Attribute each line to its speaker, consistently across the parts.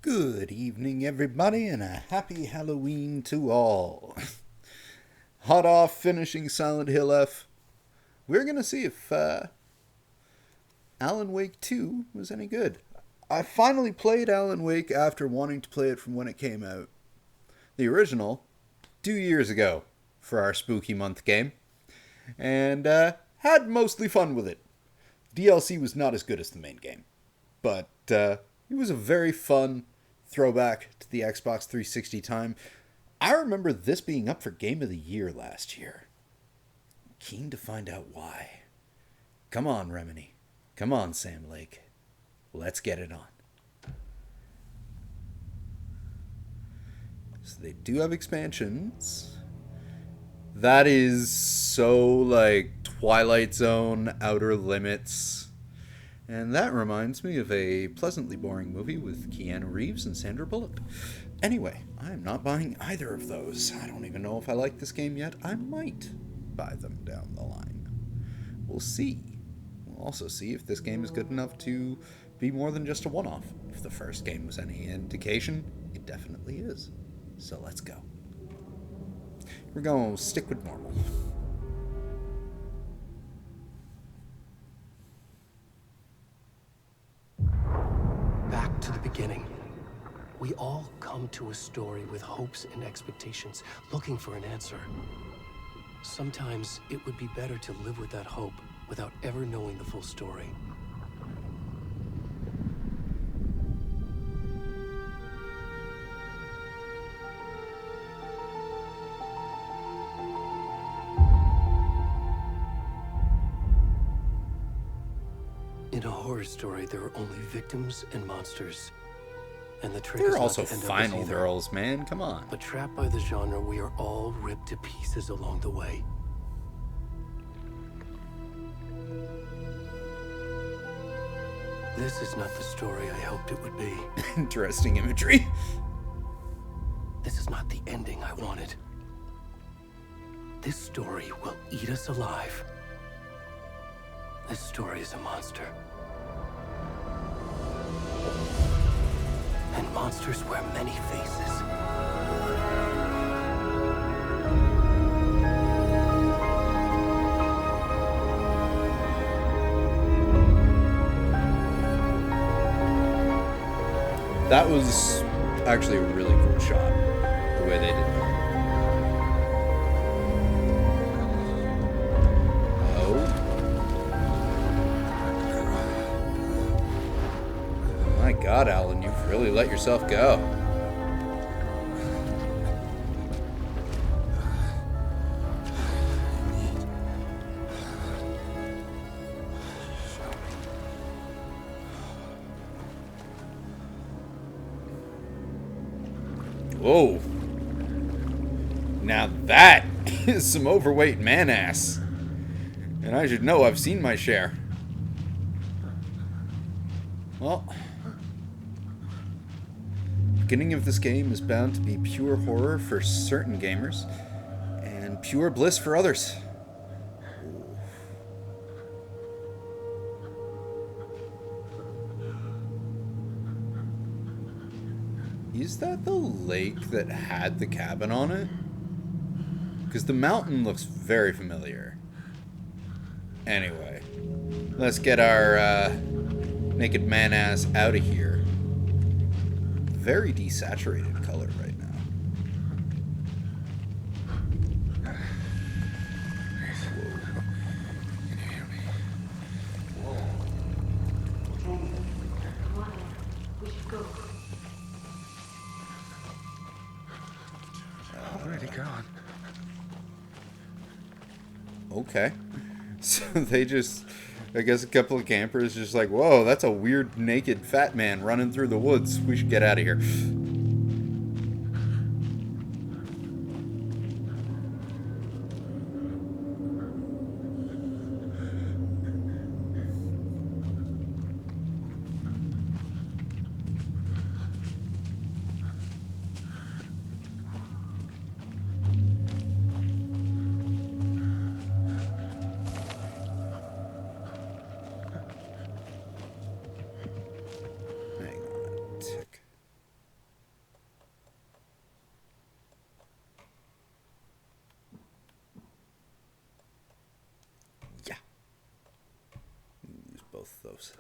Speaker 1: Good evening, everybody, and a happy Halloween to all. Hot off finishing Silent Hill F. We're going to see if Alan Wake 2 was any good. I finally played Alan Wake after wanting to play it from when it came out. The original, 2 years ago, for our Spooky Month game. And had mostly fun with it. DLC was not as good as the main game. But it was a very fun throwback to the Xbox 360 time. I remember this being up for Game of the Year last year. Keen to find out why. Come on, Remini. Come on, Sam Lake. Let's get it on. So they do have expansions. That is so like Twilight Zone, Outer Limits. And that reminds me of a pleasantly boring movie with Keanu Reeves and Sandra Bullock. Anyway, I'm not buying either of those. I don't even know if I like this game yet. I might buy them down the line. We'll see. We'll also see if this game is good enough to be more than just a one-off. If the first game was any indication, it definitely is. So let's go. We're going to stick with normal.
Speaker 2: Back to the beginning. We all come to a story with hopes and expectations, looking for an answer. Sometimes it would be better to live with that hope without ever knowing the full story. In a horror story, there are only victims and monsters. And the trick
Speaker 1: There
Speaker 2: is
Speaker 1: are
Speaker 2: not
Speaker 1: also
Speaker 2: to end up as
Speaker 1: final
Speaker 2: either.
Speaker 1: girls, man. Come on.
Speaker 2: But trapped by the genre, we are all ripped to pieces along the way. This is not the story I hoped it would be.
Speaker 1: Interesting imagery.
Speaker 2: This is not the ending I wanted. This story will eat us alive. This story is a monster. And monsters wear many faces.
Speaker 1: That was actually a really cool shot, the way they did that. Oh. My God, Alan, you've really let yourself go. Whoa. Now that is some overweight man ass. And I should know, I've seen my share. Well, the beginning of this game is bound to be pure horror for certain gamers and pure bliss for others. Is that the lake that had the cabin on it? Because the mountain looks very familiar. Anyway, let's get our naked man ass out of here. Very desaturated color right now.
Speaker 3: Can you hear me?
Speaker 4: Come on, we should go.
Speaker 3: Already gone.
Speaker 1: Okay. So they just, I guess a couple of campers just like, whoa, that's a weird naked fat man running through the woods. We should get out of here. close.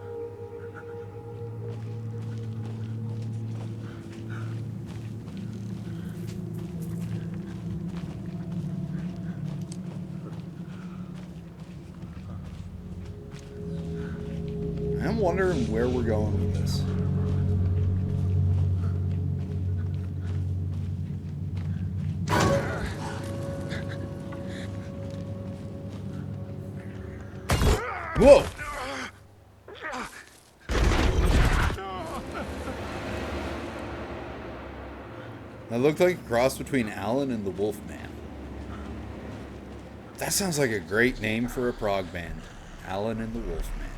Speaker 1: I'm wondering where we're going with this. Whoa! That looked like a cross between Alan and the Wolfman. That sounds like a great name for a prog band. Alan and the Wolfman.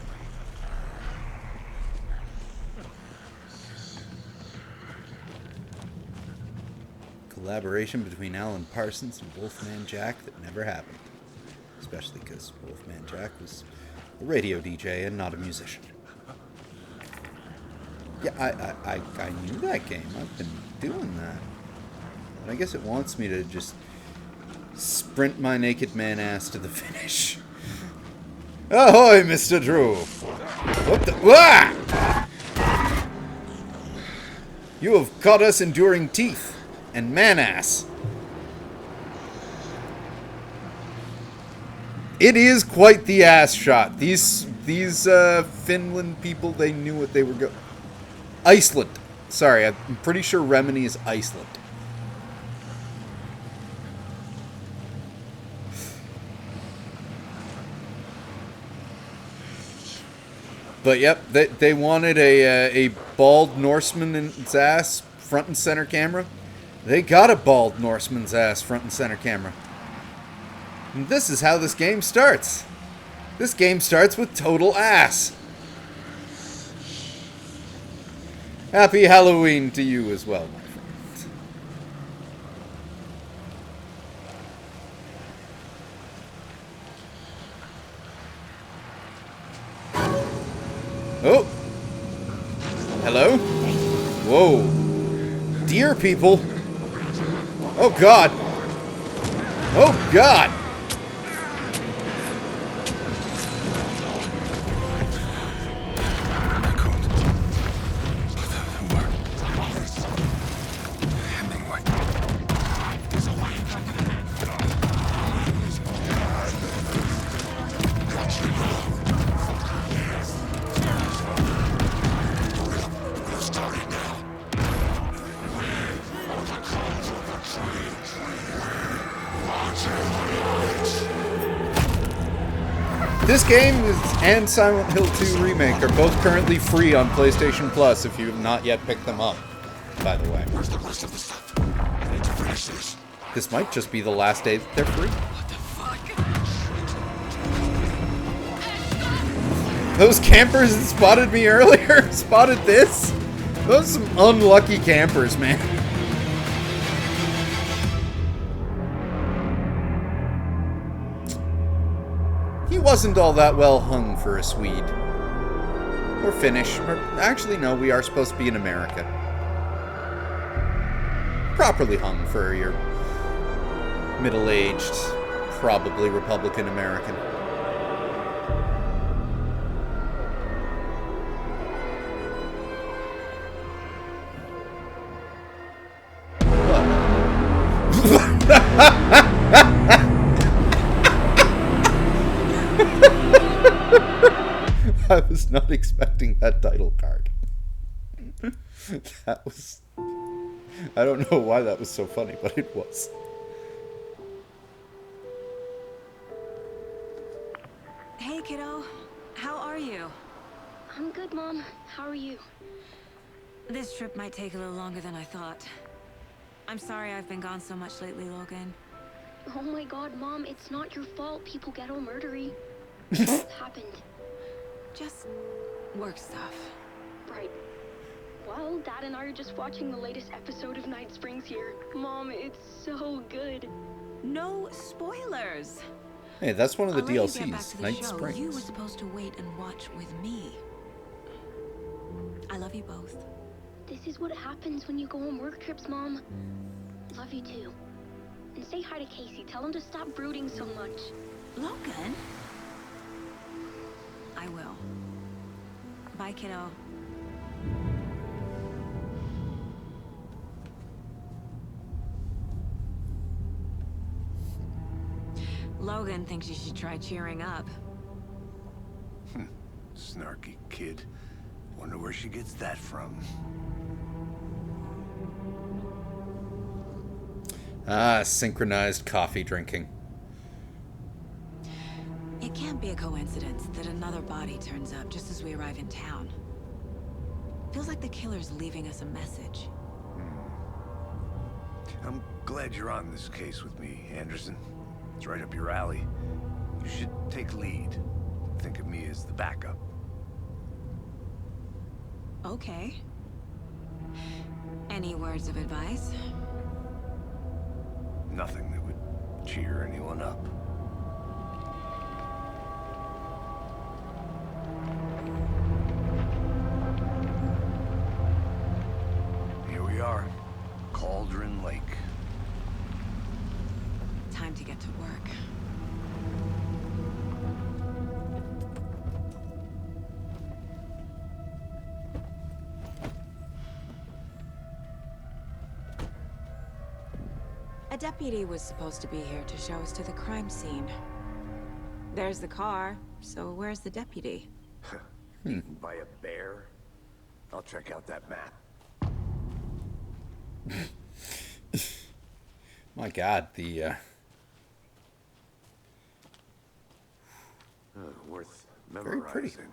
Speaker 1: Collaboration between Alan Parsons and Wolfman Jack that never happened. Especially because Wolfman Jack was a radio DJ and not a musician. Yeah, I knew that game. I've been doing that. And I guess it wants me to just sprint my naked man ass to the finish. Ahoy, Mr. Drew! What the... Ah! You have caught us enduring teeth and man ass. It is quite the ass shot. These Finland people, they knew what they were going... Iceland. Sorry, I'm pretty sure Remini is Iceland. But yep, they wanted a bald Norseman's ass front and center camera. They got a bald Norseman's ass front and center camera. And this is how this game starts. This game starts with total ass. Happy Halloween to you as well, my friend. Oh. Hello? Whoa. Dear people. Oh, God. Oh, God. This game and Silent Hill 2 Remake are both currently free on PlayStation Plus if you have not yet picked them up, by the way.
Speaker 3: Where's the rest of the stuff? I need to finish this.
Speaker 1: This might just be the last day that they're free.
Speaker 3: What the fuck?
Speaker 1: Those campers that spotted me earlier spotted this? Those are some unlucky campers, man. He wasn't all that well hung for a Swede. Or Finnish. Or, actually, no, we are supposed to be in America. Properly hung for your middle-aged, probably Republican American. I was not expecting that title card. That was... I don't know why that was so funny, but it was.
Speaker 5: Hey, kiddo. How are you?
Speaker 6: I'm good, Mom. How are you?
Speaker 5: This trip might take a little longer than I thought. I'm sorry I've been gone so much lately, Logan.
Speaker 6: Oh my god, Mom, it's not your fault people get all murdery. What happened?
Speaker 5: Just work stuff.
Speaker 6: Right. Well, Dad and I are just watching the latest episode of Night Springs here. Mom, it's so good.
Speaker 5: No spoilers.
Speaker 1: Hey, that's one of the
Speaker 5: I'll let you get back
Speaker 1: DLCs,
Speaker 5: to the
Speaker 1: Night
Speaker 5: show.
Speaker 1: Springs.
Speaker 5: You were supposed to wait and watch with me. I love you both.
Speaker 6: This is what happens when you go on work trips, Mom. Love you too. And say hi to Casey. Tell him to stop brooding so much.
Speaker 5: Logan? I will. Bye, kiddo. Logan thinks you should try cheering up.
Speaker 3: Snarky kid. Wonder where she gets that from.
Speaker 1: Ah, synchronized coffee drinking.
Speaker 5: It can't be a coincidence that another body turns up just as we arrive in town. Feels like the killer's leaving us a message.
Speaker 3: I'm glad you're on this case with me, Anderson. It's right up your alley. You should take lead. Think of me as the backup.
Speaker 5: Okay. Any words of advice?
Speaker 3: Nothing that would cheer anyone up. Here we are. Cauldron Lake.
Speaker 5: Time to get to work. A deputy was supposed to be here to show us to the crime scene. There's the car, so where's the deputy?
Speaker 3: Eaten by a bear? I'll check out that map.
Speaker 1: My God, the
Speaker 3: Worth
Speaker 1: Very pretty.
Speaker 3: memorizing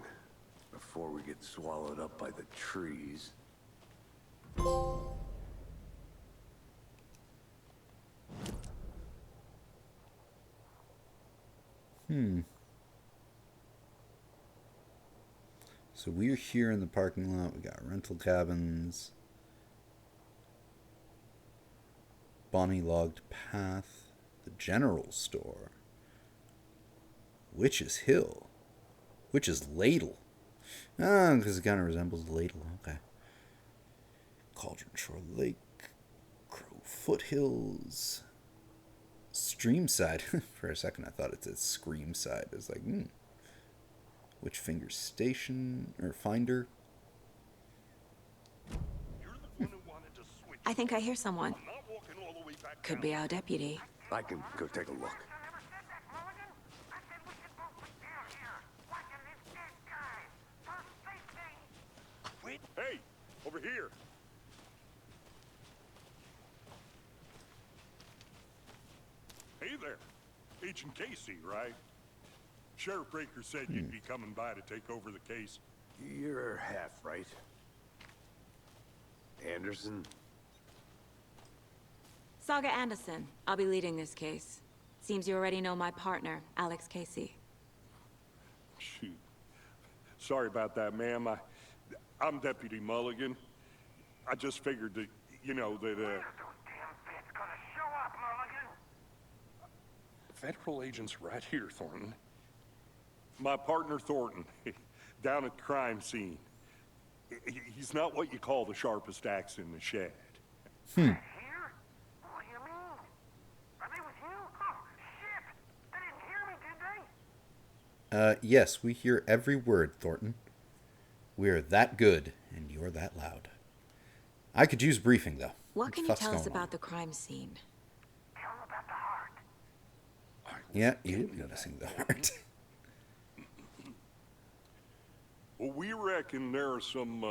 Speaker 3: before we get swallowed up by the trees.
Speaker 1: So we're here in the parking lot. We got rental cabins, Bonnie logged path, the general store, Witch's Hill, Witch's Ladle. Ah, because it kind of resembles a ladle. Okay. Cauldron Shore Lake, Crow Foothills, Streamside. For a second, I thought it said Screamside. I was like, Witchfinger Station, or Finder.
Speaker 5: I think I hear someone. Could be our deputy.
Speaker 3: I can go take a look.
Speaker 7: Hey, over here. Hey there. Agent Casey, right? Sheriff Breaker said you'd be coming by to take over the case.
Speaker 3: You're half right. Anderson?
Speaker 5: Saga Anderson. I'll be leading this case. Seems you already know my partner, Alex Casey.
Speaker 7: Shoot. Sorry about that, ma'am. I'm Deputy Mulligan. I just figured that, Federal agents right here, Thornton. My partner, Thornton, down at the crime scene. He's not what you call the sharpest axe in the shed.
Speaker 8: Here? What do you mean? Are they with you? Oh, shit! They didn't hear me, did they?
Speaker 1: Yes, we hear every word, Thornton. We're that good, and you're that loud. I could use briefing, though.
Speaker 5: What can you tell us about the crime scene?
Speaker 8: Tell them about the heart.
Speaker 1: Yeah, you noticing the heart.
Speaker 7: Well, we reckon there are some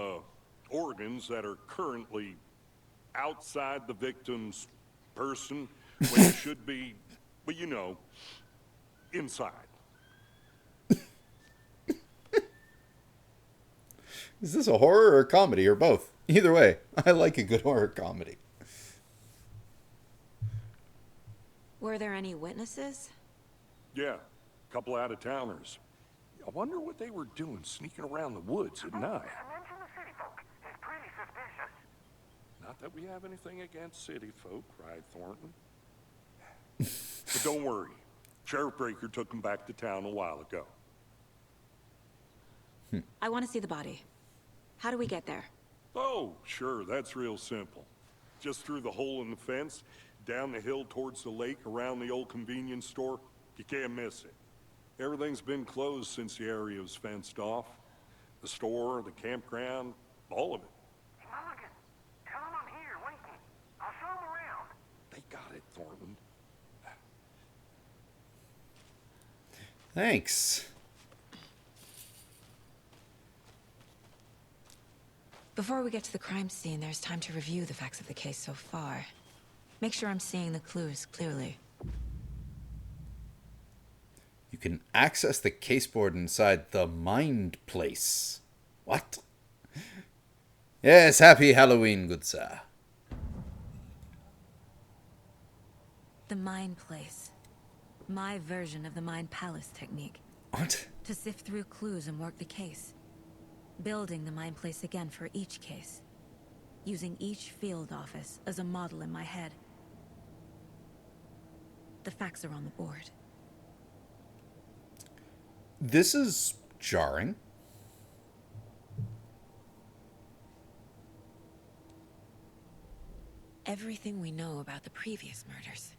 Speaker 7: organs that are currently outside the victim's person when it should be, well, inside.
Speaker 1: Is this a horror or a comedy, or both? Either way, I like a good horror comedy.
Speaker 5: Were there any witnesses?
Speaker 7: Yeah, a couple out-of-towners. I wonder what they were doing sneaking around the woods at night.
Speaker 8: Mention the city folk. It's pretty suspicious.
Speaker 7: Not that we have anything against city folk, cried Thornton. But don't worry. Sheriff Breaker took them back to town a while ago.
Speaker 5: I want to see the body. How do we get there?
Speaker 7: Oh, sure, that's real simple. Just through the hole in the fence, down the hill towards the lake, around the old convenience store. You can't miss it. Everything's been closed since the area was fenced off. The store, the campground, all of it.
Speaker 8: Mulligan, tell him I'm here waiting. I'll show him around.
Speaker 7: They got it, Thornton.
Speaker 1: Thanks.
Speaker 5: Before we get to the crime scene, there's time to review the facts of the case so far. Make sure I'm seeing the clues clearly.
Speaker 1: You can access the caseboard inside the Mind Place. What? Yes, happy Halloween, good sir.
Speaker 5: The Mind Place. My version of the Mind Palace technique.
Speaker 1: What?
Speaker 5: To sift through clues and work the case. Building the Mind Place again for each case. Using each field office as a model in my head. The facts are on the board.
Speaker 1: This is jarring.
Speaker 5: Everything we know about the previous murders.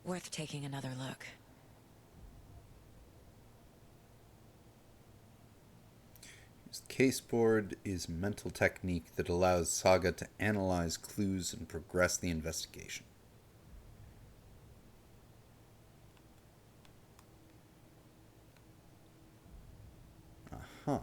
Speaker 5: Worth taking another look.
Speaker 1: Caseboard is mental technique that allows Saga to analyze clues and progress the investigation. Aha.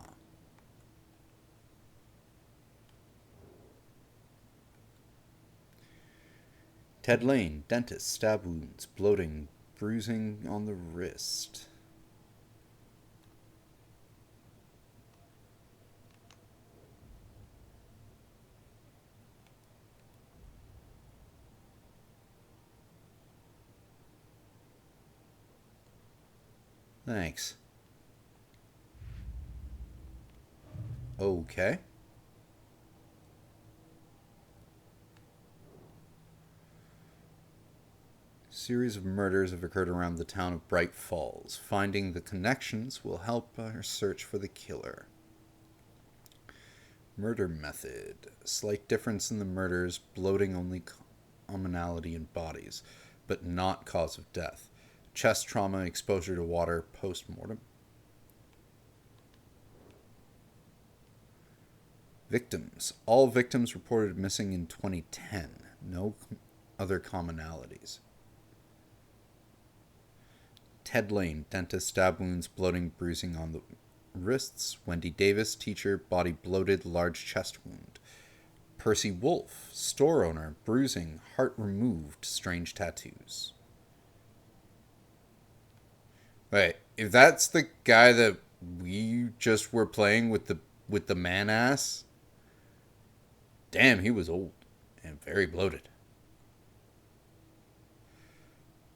Speaker 1: Ted Lane, dentist, stab wounds, bloating, bruising on the wrist. Thanks. Okay. Series of murders have occurred around the town of Bright Falls. Finding the connections will help our search for the killer. Murder method. Slight difference in the murders, bloating only commonality in bodies, but not cause of death. Chest trauma, exposure to water, post-mortem. Victims. All victims reported missing in 2010. No other commonalities. Ted Lane, dentist, stab wounds, bloating, bruising on the wrists. Wendy Davis, teacher, body bloated, large chest wound. Percy Wolf, store owner, bruising, heart removed, strange tattoos. Wait, if that's the guy that we just were playing with the man ass, damn, he was old and very bloated.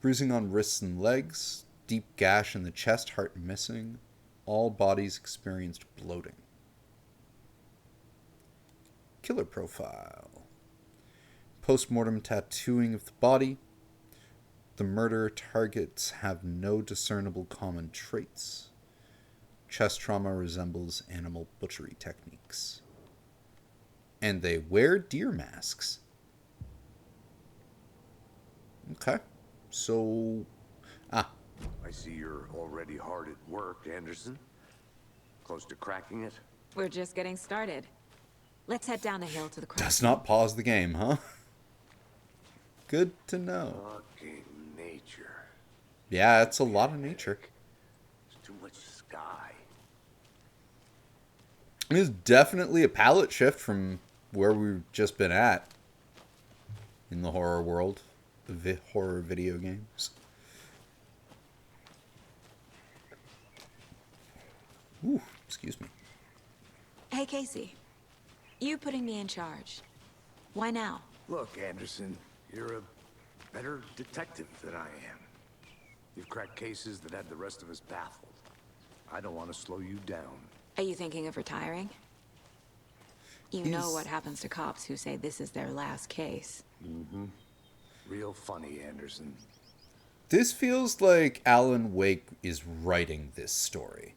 Speaker 1: Bruising on wrists and legs, deep gash in the chest, heart missing. All bodies experienced bloating. Killer profile. Post-mortem tattooing of the body. The murder targets have no discernible common traits. Chest trauma resembles animal butchery techniques. And they wear deer masks. Okay. So...
Speaker 3: I see you're already hard at work, Anderson. Close to cracking it?
Speaker 5: We're just getting started. Let's head down the hill to the crime.
Speaker 1: Does not pause the game, huh? Good to know.
Speaker 3: Fucking nature.
Speaker 1: Yeah, it's a lot of nature.
Speaker 3: There's too much sky.
Speaker 1: It is definitely a palette shift from where we've just been at in the horror world, the horror video games. Ooh, excuse me.
Speaker 5: Hey, Casey. You putting me in charge. Why now?
Speaker 3: Look, Anderson, you're a better detective than I am. You've cracked cases that had the rest of us baffled. I don't want to slow you down.
Speaker 5: Are you thinking of retiring? You know what happens to cops who say this is their last case.
Speaker 3: Mm-hmm. Real funny, Anderson.
Speaker 1: This feels like Alan Wake is writing this story.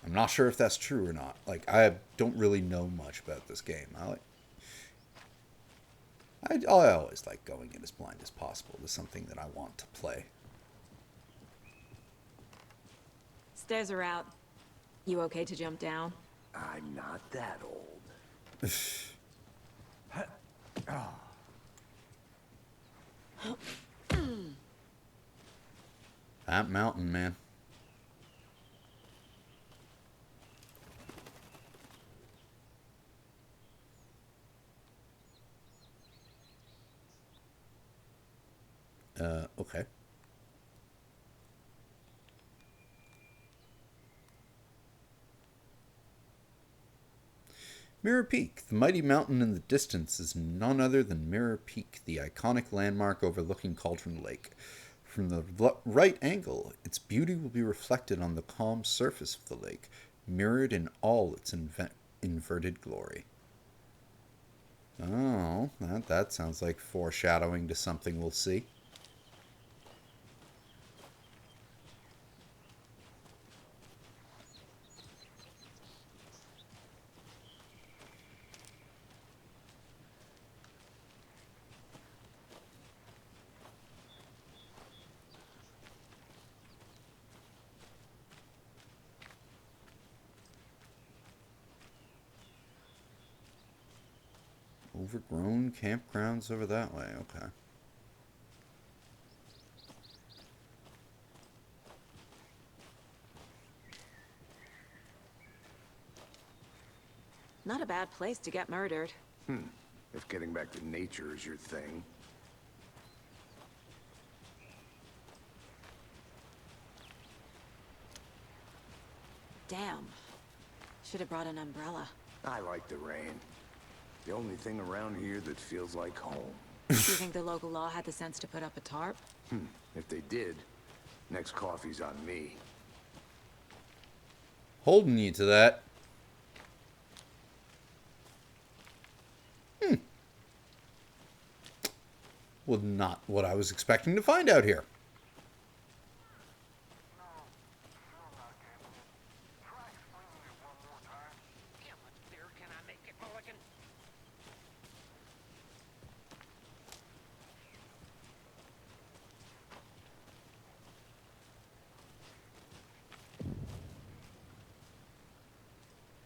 Speaker 1: I'm not sure if that's true or not. Like, I don't really know much about this game. I always like going in as blind as possible to something that I want to play.
Speaker 5: Stairs are out. You okay to jump down?
Speaker 3: I'm not that old.
Speaker 1: That mountain, man. Okay. Mirror Peak. The mighty mountain in the distance is none other than Mirror Peak, the iconic landmark overlooking Cauldron Lake. From the right angle, its beauty will be reflected on the calm surface of the lake, mirrored in all its inverted glory. Oh, that sounds like foreshadowing to something we'll see. Overgrown campgrounds over that way, okay.
Speaker 5: Not a bad place to get murdered.
Speaker 3: If getting back to nature is your thing.
Speaker 5: Damn. Should have brought an umbrella.
Speaker 3: I like the rain. The only thing around here that feels like home.
Speaker 5: Do you think the local law had the sense to put up a tarp?
Speaker 3: If they did, next coffee's on me.
Speaker 1: Holding you to that. Well, not what I was expecting to find out here.
Speaker 8: No, still not getting it. Try explaining it one more time. How much beer can I make it, Mulligan?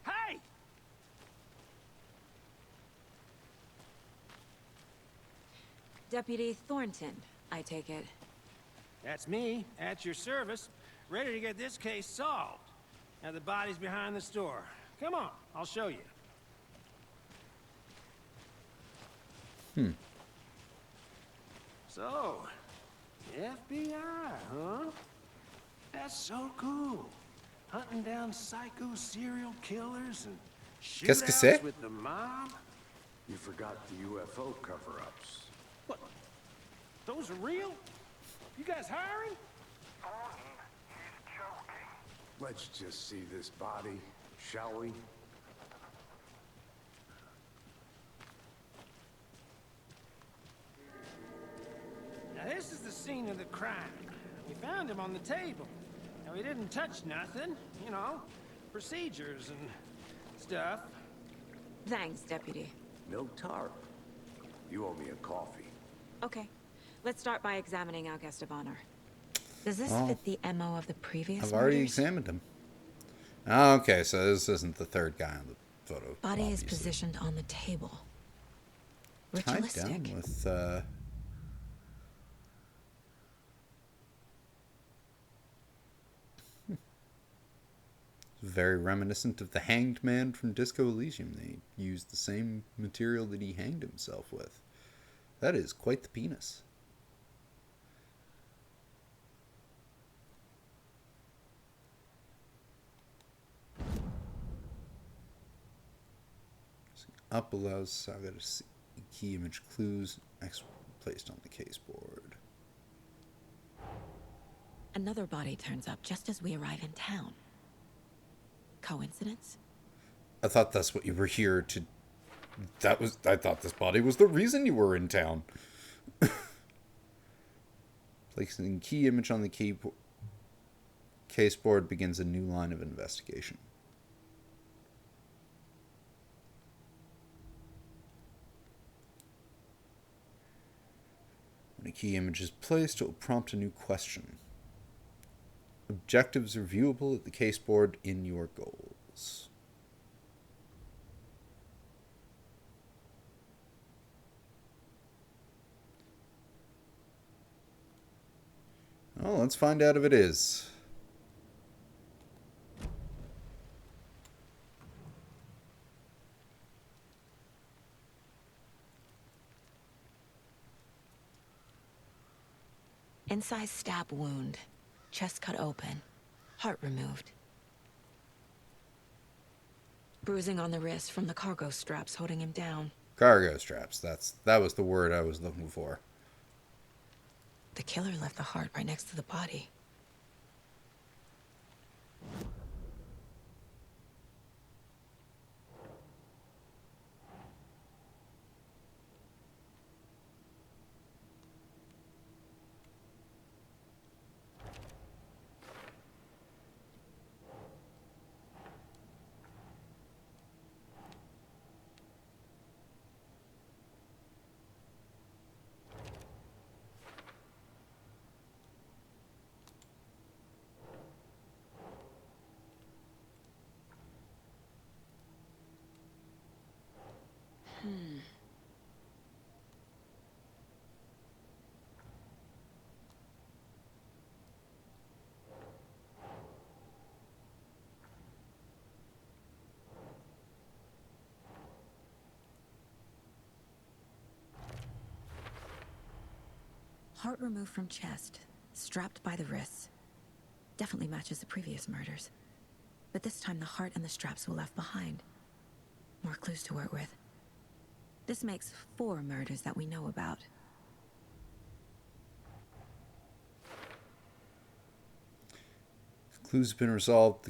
Speaker 8: Hey!
Speaker 5: Deputy Thornton, I take it.
Speaker 9: That's me, at your service, ready to get this case solved. Now the body's behind the store. Come on, I'll show you. So, FBI, huh? That's so cool. Hunting down psycho serial killers and
Speaker 1: Qu'est-ce que c'est?
Speaker 9: shootouts with the mob.
Speaker 3: You forgot the UFO cover-ups.
Speaker 9: What? Those are real? You guys hiring?
Speaker 8: Thornton, he's joking.
Speaker 3: Let's just see this body, shall we?
Speaker 9: Now this is the scene of the crime. We found him on the table. Now he didn't touch nothing, you know, procedures and stuff.
Speaker 5: Thanks, Deputy.
Speaker 3: No tarp. You owe me a coffee.
Speaker 5: Okay. Let's start by examining our guest of honor. Does this
Speaker 1: Oh.
Speaker 5: fit the MO of the previous
Speaker 1: I've already
Speaker 5: murders?
Speaker 1: examined him. Oh, okay, so this isn't the third guy on the photo.
Speaker 5: Body is
Speaker 1: obviously.
Speaker 5: positioned on the table.
Speaker 1: Tied
Speaker 5: Ritualistic.
Speaker 1: down with, very reminiscent of the Hanged Man from Disco Elysium. They used the same material that he hanged himself with. That is quite the penis. Up allows Saga to see key image clues placed on the case board.
Speaker 5: Another body turns up just as we arrive in town. Coincidence?
Speaker 1: I thought that's what you were here to. I thought this body was the reason you were in town. Placing key image on the case board begins a new line of investigation. When a key image is placed, it will prompt a new question. Objectives are viewable at the case board in your goals. Well, let's find out if it is.
Speaker 5: Incised stab wound. Chest cut open. Heart removed. Bruising on the wrist from the cargo straps holding him down.
Speaker 1: Cargo straps. That was the word I was looking for.
Speaker 5: The killer left the heart right next to the body. Heart removed from chest, strapped by the wrists. Definitely matches the previous murders. But this time the heart and the straps were left behind. More clues to work with. This makes 4 murders that we know about.
Speaker 1: Clues have been resolved,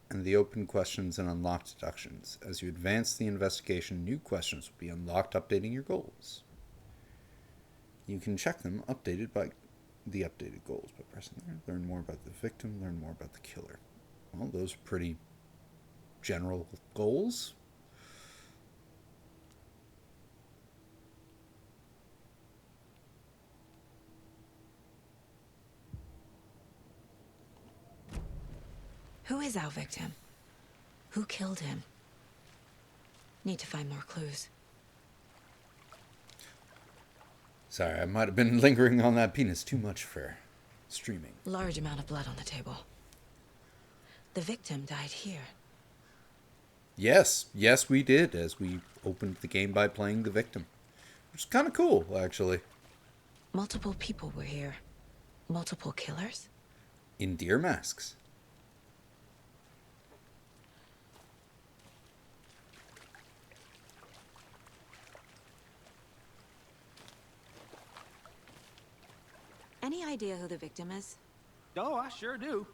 Speaker 1: and the open questions and unlocked deductions. As you advance the investigation, new questions will be unlocked, updating your goals. You can check them updated by the updated goals by pressing there. Learn more about the victim, learn more about the killer. Well, those are pretty general goals.
Speaker 5: Who is our victim? Who killed him? Need to find more clues.
Speaker 1: Sorry, I might have been lingering on that penis too much for streaming.
Speaker 5: Large amount of blood on the table. The victim died here.
Speaker 1: Yes, we did, as we opened the game by playing the victim. Which is kind of cool, actually.
Speaker 5: Multiple people were here. Multiple killers?
Speaker 1: In deer masks.
Speaker 5: Any idea who the victim is?
Speaker 9: Oh, I sure do.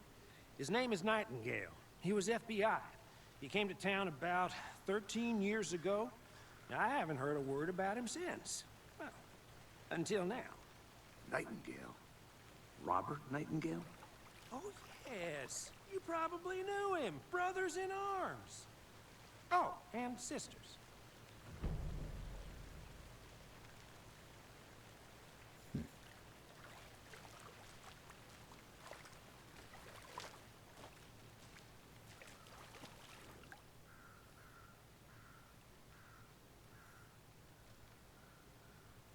Speaker 9: His name is Nightingale. He was FBI. He came to town about 13 years ago. I haven't heard a word about him since. Well, until now.
Speaker 3: Nightingale? Robert Nightingale?
Speaker 9: Oh, yes. You probably knew him. Brothers in arms. Oh, and sisters.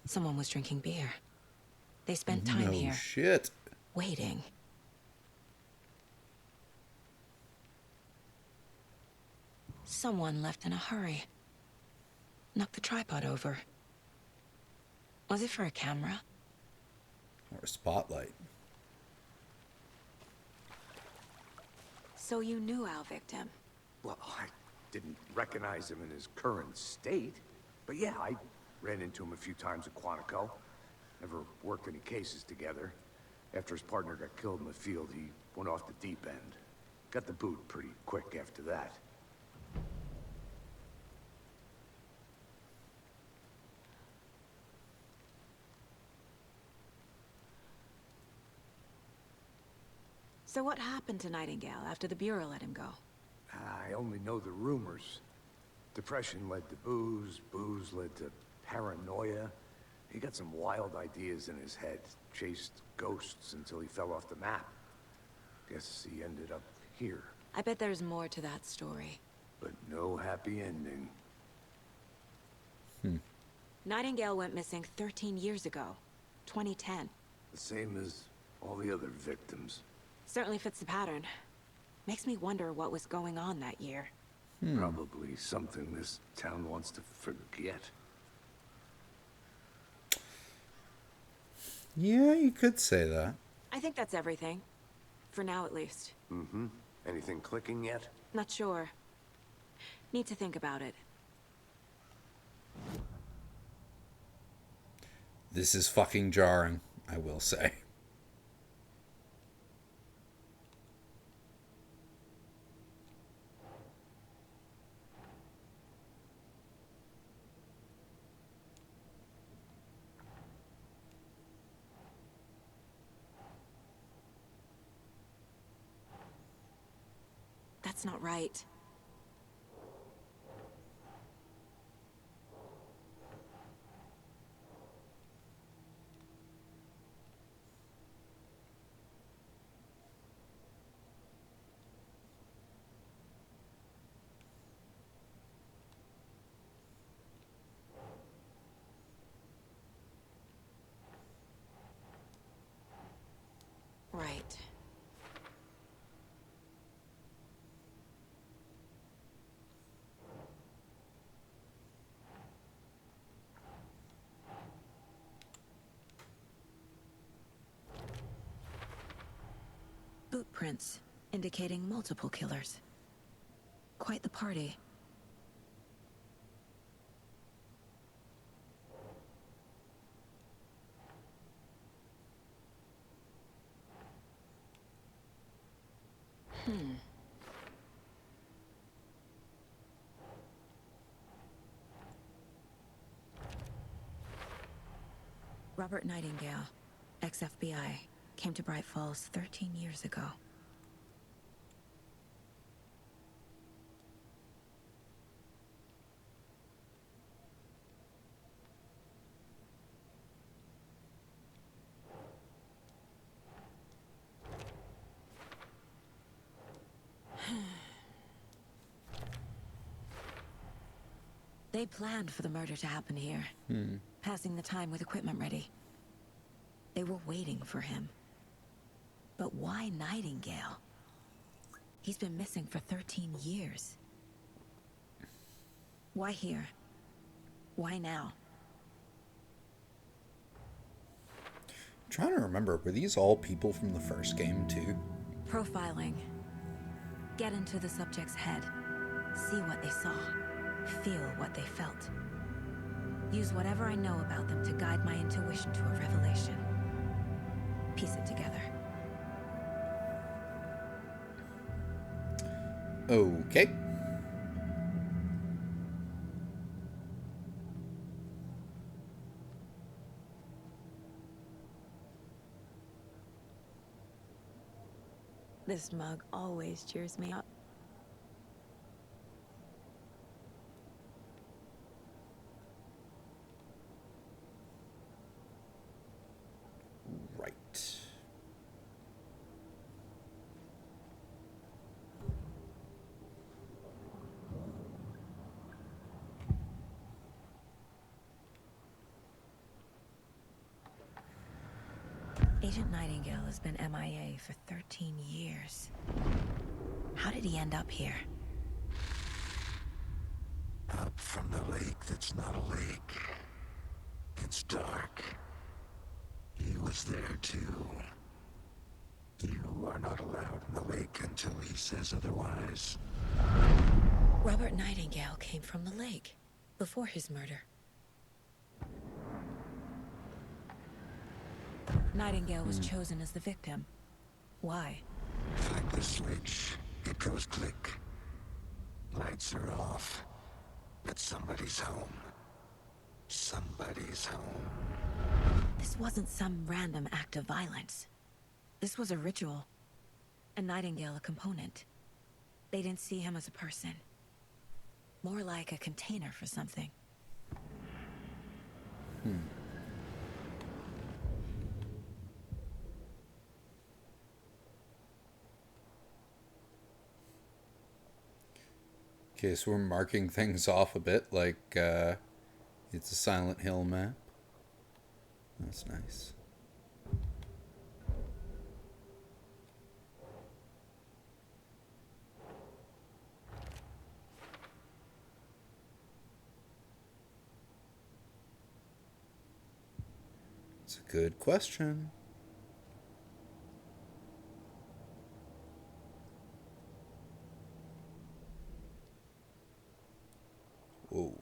Speaker 5: Someone was drinking beer. They spent time here.
Speaker 1: No shit.
Speaker 5: Waiting. Someone left in a hurry. Knocked the tripod over. Was it for a camera?
Speaker 1: Or a spotlight.
Speaker 5: So you knew our victim?
Speaker 3: Well, I didn't recognize him in his current state. But yeah, I ran into him a few times at Quantico. Never worked any cases together. After his partner got killed in the field, he went off the deep end. Got the boot pretty quick after that.
Speaker 5: So what happened to Nightingale after the Bureau let him go?
Speaker 3: I only know the rumors. Depression led to booze, booze led to paranoia. He got some wild ideas in his head, chased ghosts until he fell off the map. Guess he ended up here,
Speaker 5: I bet there's more to that story.
Speaker 3: but no happy ending.
Speaker 5: Nightingale went missing 13 years ago. 2010.
Speaker 3: The same as all the other victims.
Speaker 5: Certainly fits the pattern. Makes me wonder what was going on that year.
Speaker 3: Probably something this town wants to forget.
Speaker 1: Yeah, you could say that.
Speaker 5: I think that's everything. For now, at least.
Speaker 3: Mm-hmm. Anything clicking yet?
Speaker 5: Not sure. Need to think about it.
Speaker 1: This is fucking jarring, I will say.
Speaker 5: That's not right. Right. Boot prints, indicating multiple killers. Quite the party. Robert Nightingale, ex-FBI, came to Bright Falls 13 years ago. They planned for the murder to happen here, passing the time with equipment ready. They were waiting for him. But why Nightingale? He's been missing for 13 years. Why here? Why now?
Speaker 1: I'm trying to remember, were these all people from the first game too?
Speaker 5: Profiling. Get into the subject's head. See what they saw. Feel what they felt. Use whatever I know about them to guide my intuition to a revelation. Piece it together.
Speaker 1: Okay.
Speaker 5: This mug always cheers me up.
Speaker 1: Right.
Speaker 5: Agent Nightingale has been MIA for 13 years. How did he end up here?
Speaker 10: Up from the lake that's not a lake. It's dark. He was there too. You are not allowed in the lake until he says otherwise.
Speaker 5: Robert Nightingale came from the lake, before his murder. Nightingale was chosen as the victim. Why?
Speaker 10: Flick the switch. It goes click. Lights are off. But somebody's home. Somebody's home.
Speaker 5: This wasn't some random act of violence. This was a ritual. And Nightingale a component. They didn't see him as a person. More like a container for something.
Speaker 1: Okay, so we're marking things off a bit, like it's a Silent Hill map. That's nice. It's a good question. Whoa.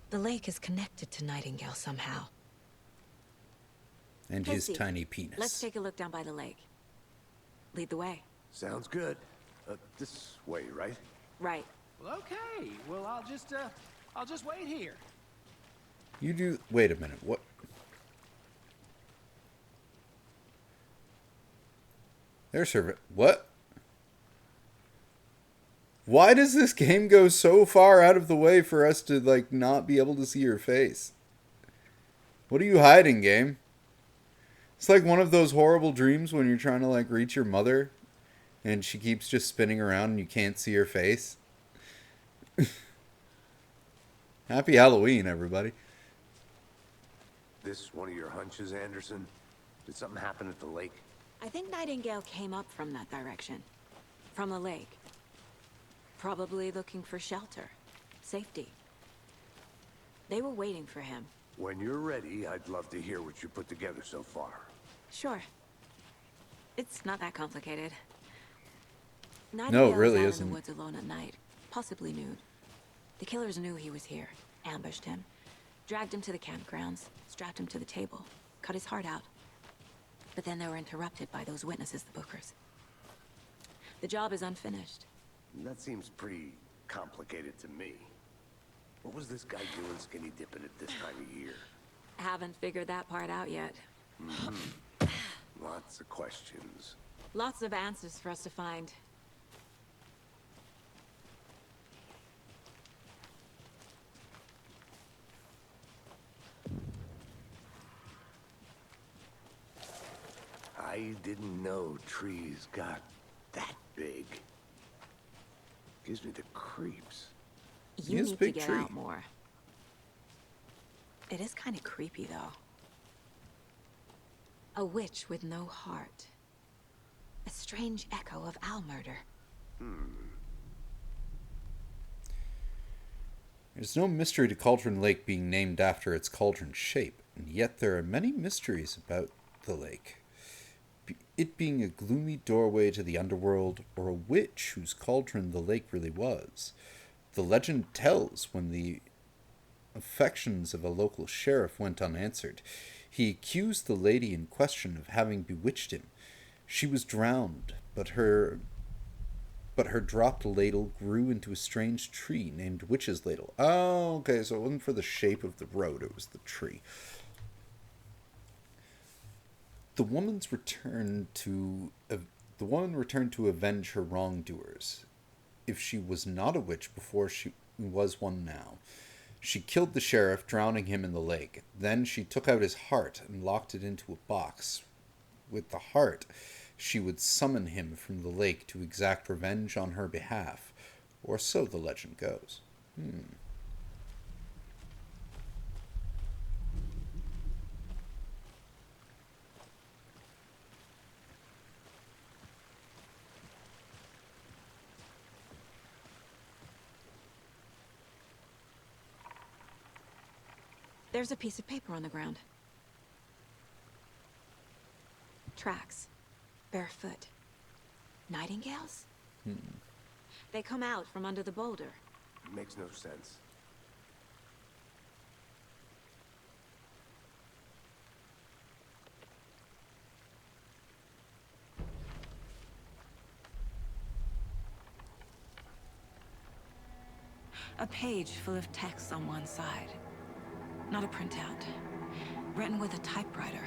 Speaker 5: The lake is connected to Nightingale somehow.
Speaker 1: And his
Speaker 5: Casey,
Speaker 1: tiny penis.
Speaker 5: Let's take a look down by the lake. Lead the way.
Speaker 3: Sounds good. This way, right?
Speaker 5: Right.
Speaker 9: Well, okay. Well, I'll just wait here.
Speaker 1: You do. Wait a minute. What? There's her. What? Why does this game go so far out of the way for us to, like, not be able to see your face? What are you hiding, game? It's like one of those horrible dreams when you're trying to, like, reach your mother and she keeps just spinning around and you can't see her face. Happy Halloween, everybody.
Speaker 3: This one of your hunches, Anderson? Did something happen at the lake?
Speaker 5: I think Nightingale came up from that direction. From the lake. Probably looking for shelter. Safety. They were waiting for him.
Speaker 3: When you're ready, I'd love to hear what you put together so far.
Speaker 5: Sure. It's not that complicated.
Speaker 1: No, it really
Speaker 5: was out
Speaker 1: isn't.
Speaker 5: in the woods alone at night, possibly nude. The killers knew he was here, ambushed him, dragged him to the campgrounds, strapped him to the table, cut his heart out. But then they were interrupted by those witnesses, the Bookers. The job is unfinished.
Speaker 3: That seems pretty complicated to me. What was this guy doing skinny dipping at this time of year?
Speaker 5: Haven't figured that part out yet.
Speaker 3: Lots of questions.
Speaker 5: Lots of answers for us to find.
Speaker 3: I didn't know trees got that big. Gives me the creeps.
Speaker 5: You
Speaker 1: Yes,
Speaker 5: need to
Speaker 1: big
Speaker 5: get
Speaker 1: tree.
Speaker 5: out more. It is kind of creepy, though. A witch with no heart. A strange echo of owl murder.
Speaker 1: There's no mystery to Cauldron Lake being named after its cauldron shape, and yet there are many mysteries about the lake. It being a gloomy doorway to the underworld, or a witch whose cauldron the lake really was. The legend tells when the affections of a local sheriff went unanswered, he accused the lady in question of having bewitched him. She was drowned, but her dropped ladle grew into a strange tree named Witch's Ladle. Oh, okay, so it wasn't for the shape of the road, it was the tree. The woman returned to avenge her wrongdoers. If she was not a witch before, she was one now. She killed the sheriff, drowning him in the lake. Then she took out his heart and locked it into a box. With the heart, she would summon him from the lake to exact revenge on her behalf, or so the legend goes.
Speaker 5: There's a piece of paper on the ground. Tracks. Barefoot. Nightingales? They come out from under the boulder.
Speaker 3: Makes no sense.
Speaker 5: A page full of text on one side. Not a printout. Written with a typewriter.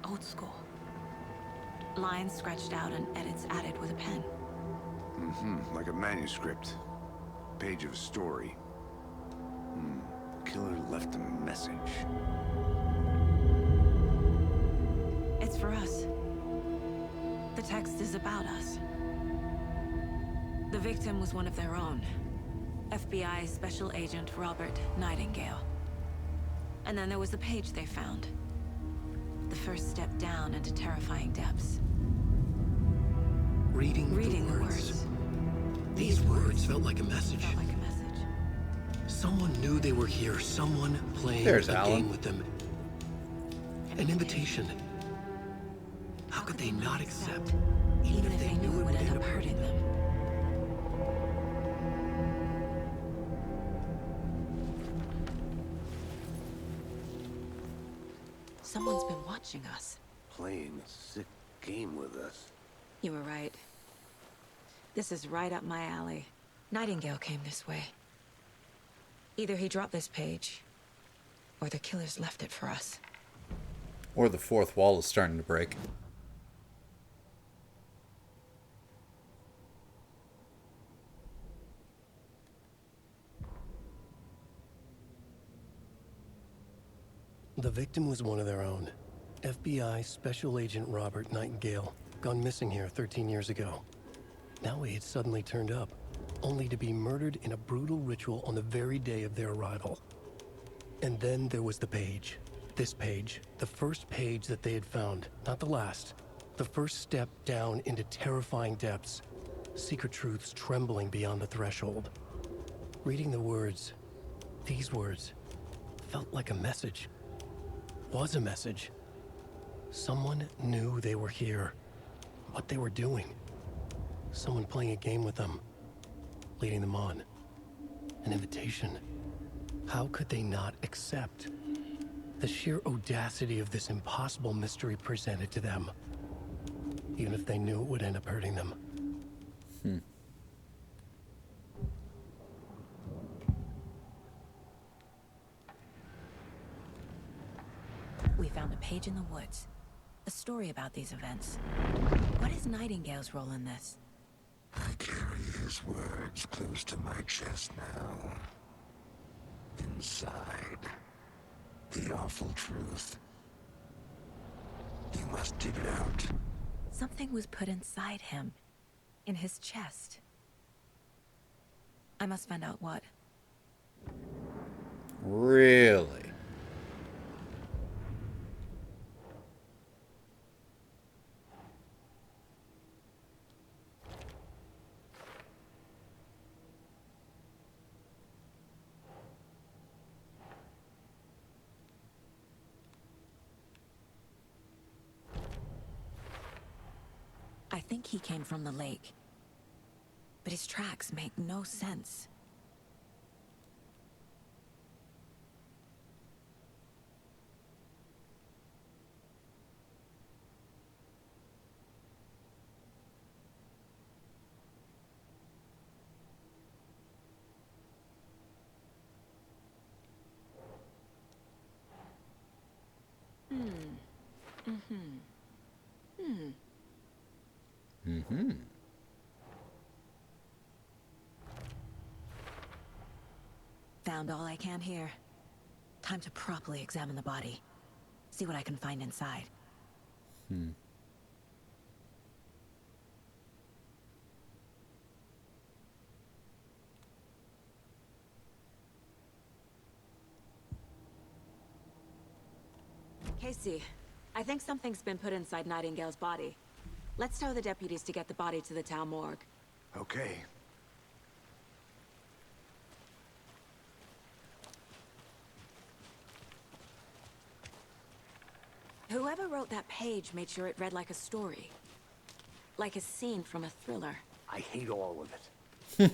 Speaker 5: Old school. Lines scratched out and edits added with a pen.
Speaker 3: Like a manuscript. Page of a story. Killer left a message.
Speaker 5: It's for us. The text is about us. The victim was one of their own. FBI Special Agent Robert Nightingale. And then there was the page they found. The first step down into terrifying depths.
Speaker 2: Reading the words. These words felt like a message.
Speaker 5: Felt like a message.
Speaker 2: Someone knew they were here. Someone playing
Speaker 1: There's
Speaker 2: a
Speaker 1: Alan.
Speaker 2: game with them. An invitation. How could they not accept, even if they knew it would end up hurting them?
Speaker 5: Someone's been watching us.
Speaker 3: Playing a sick game with us.
Speaker 5: You were right. This is right up my alley. Nightingale came this way. Either he dropped this page, or the killers left it for us.
Speaker 1: Or the fourth wall is starting to break.
Speaker 2: The victim was one of their own. FBI Special Agent Robert Nightingale, gone missing here 13 years ago. Now he had suddenly turned up, only to be murdered in a brutal ritual on the very day of their arrival. And then there was the page. This page, the first page that they had found, not the last. The first step down into terrifying depths. Secret truths trembling beyond the threshold. Reading the words, these words, felt like a message. Was a message. Someone knew they were here. What they were doing. Someone playing a game with them. Leading them on. An invitation. How could they not accept? The sheer audacity of this impossible mystery presented to them. Even if they knew it would end up hurting them.
Speaker 5: We found a page in the woods. A story about these events. What is Nightingale's role in this?
Speaker 10: I carry his words close to my chest now. Inside, the awful truth. You must dig it out.
Speaker 5: Something was put inside him. In his chest. I must find out what.
Speaker 1: Really?
Speaker 5: I think he came from the lake. But his tracks make no sense. Found all I can here. Time to properly examine the body. See what I can find inside. Casey, I think something's been put inside Nightingale's body. Let's tell the deputies to get the body to the town morgue.
Speaker 3: Okay.
Speaker 5: Whoever wrote that page made sure it read like a story. Like a scene from a thriller.
Speaker 3: I hate all of it.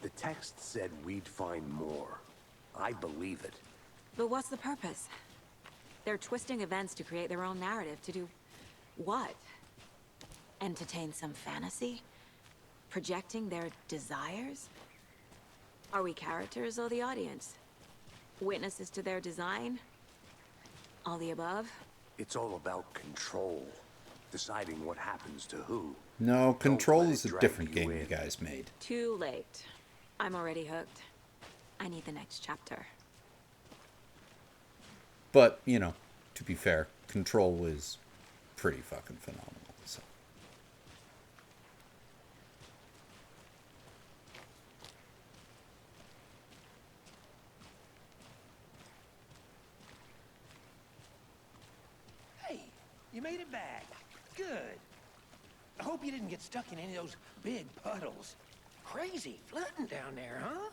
Speaker 3: The text said we'd find more. I believe it.
Speaker 5: But what's the purpose? They're twisting events to create their own narrative. To do what? Entertain some fantasy? Projecting their desires? Are we characters or the audience? Witnesses to their design? All the above?
Speaker 3: It's all about control. Deciding what happens to who.
Speaker 1: No, Control
Speaker 3: let
Speaker 1: is
Speaker 3: it
Speaker 1: a
Speaker 3: drag
Speaker 1: different
Speaker 3: you
Speaker 1: game
Speaker 3: in.
Speaker 1: you guys made.
Speaker 5: Too late. I'm already hooked. I need the next chapter.
Speaker 1: But, you know, to be fair, Control was pretty fucking phenomenal. So.
Speaker 9: You made it back. Good. I hope you didn't get stuck in any of those big puddles. Crazy flooding down there, huh?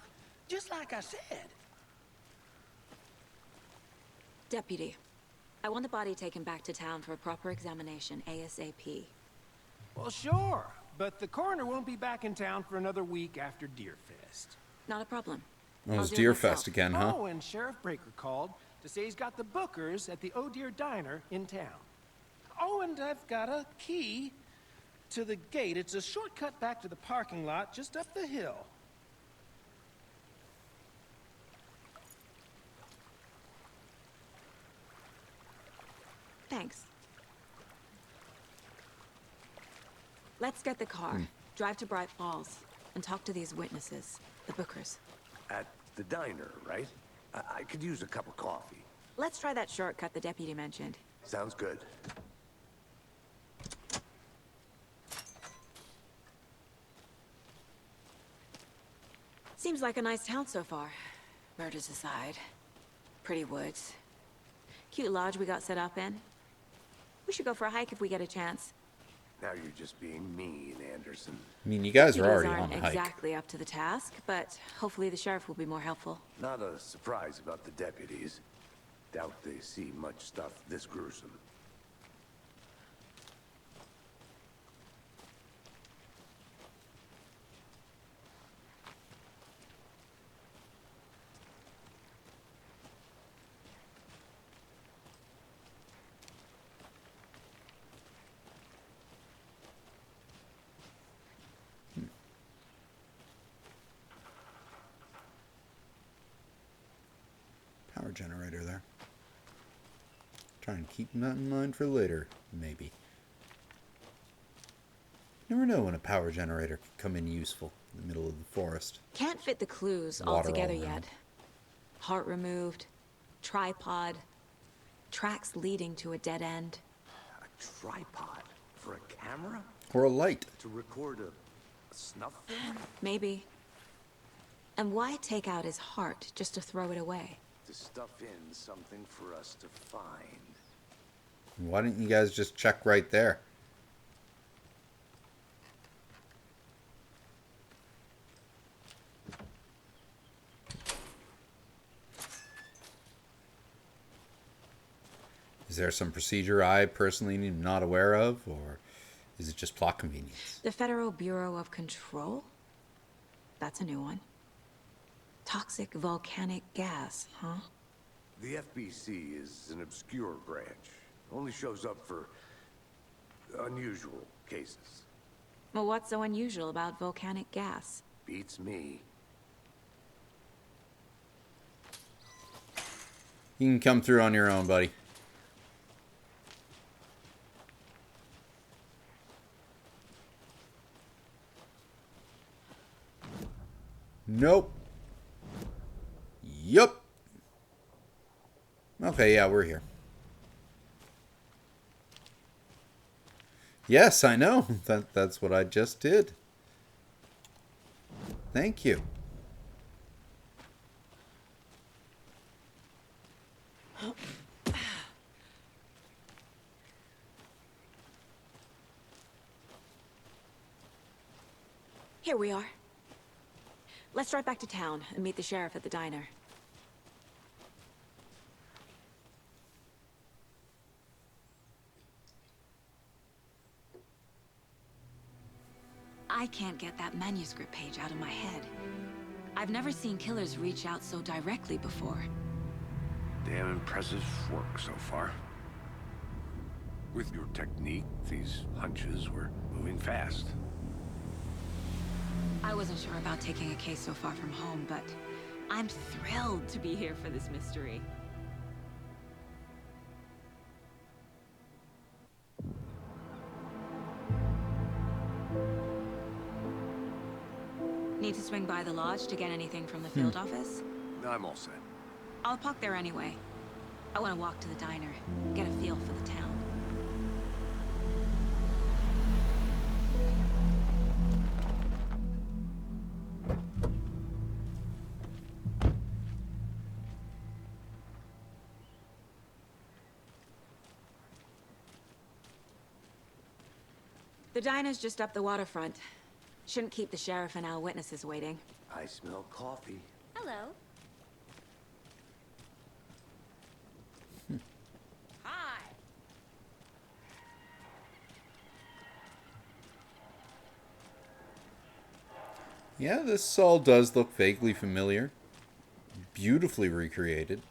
Speaker 9: Just like I said.
Speaker 5: Deputy, I want the body taken back to town for a proper examination, ASAP.
Speaker 9: Well, sure. But the coroner won't be back in town for another week after Deerfest.
Speaker 5: Not a problem.
Speaker 1: Oh,
Speaker 5: I'll
Speaker 1: it's
Speaker 5: do it
Speaker 1: Deerfest
Speaker 5: myself.
Speaker 1: again, huh?
Speaker 9: Oh, and Sheriff Breaker called to say he's got the bookers at the Oh Deer Diner in town. Oh, and I've got a key to the gate. It's a shortcut back to the parking lot just up the hill.
Speaker 5: Thanks. Let's get the car, drive to Bright Falls, and talk to these witnesses, the bookers.
Speaker 3: At the diner, right? I could use a cup of coffee.
Speaker 5: Let's try that shortcut the deputy mentioned.
Speaker 3: Sounds good.
Speaker 5: Seems like a nice town so far. Murders aside. Pretty woods. Cute lodge we got set up in. We should go for a hike if we get a chance.
Speaker 3: Now you're just being mean, Anderson.
Speaker 1: I mean, you guys are
Speaker 5: Deputies
Speaker 1: already
Speaker 5: aren't
Speaker 1: on a hike.
Speaker 5: exactly up to the task, but hopefully the sheriff will be more helpful.
Speaker 3: Not a surprise about the deputies. Doubt they see much stuff this gruesome.
Speaker 1: Power generator there. Try and keep that in mind for later, maybe. Never know when a power generator could come in useful in the middle of the forest.
Speaker 5: Can't fit the clues all
Speaker 1: Water
Speaker 5: together
Speaker 1: all around.
Speaker 5: yet. Heart removed, tripod, tracks leading to a dead end.
Speaker 3: A tripod for a camera?
Speaker 1: Or a light.
Speaker 3: To record a snuff film?
Speaker 5: Maybe. And why take out his heart just to throw it away?
Speaker 3: To stuff in something for us to find.
Speaker 1: Why didn't you guys just check right there? Is there some procedure I personally am not aware of, or is it just plot convenience?
Speaker 5: The Federal Bureau of Control? That's a new one. Toxic volcanic gas, huh?
Speaker 3: The FBC is an obscure branch. Only shows up for unusual cases.
Speaker 5: Well, what's so unusual about volcanic gas?
Speaker 3: Beats me.
Speaker 1: You can come through on your own, buddy. Nope. Yup. Okay, yeah, we're here. Yes, I know. That's what I just did. Thank you.
Speaker 5: Here we are. Let's drive back to town and meet the sheriff at the diner. I can't get that manuscript page out of my head. I've never seen killers reach out so directly before.
Speaker 3: Damn impressive work so far. With your technique, these hunches were moving fast.
Speaker 5: I wasn't sure about taking a case so far from home, but I'm thrilled to be here for this mystery. Need to swing by the lodge to get anything from the field office?
Speaker 3: I'm all set.
Speaker 5: I'll park there anyway. I want to walk to the diner, get a feel for the town. The diner's just up the waterfront. Shouldn't keep the sheriff and our witnesses waiting.
Speaker 3: I smell coffee.
Speaker 6: Hello.
Speaker 5: Hi.
Speaker 1: Yeah, this all does look vaguely familiar. Beautifully recreated.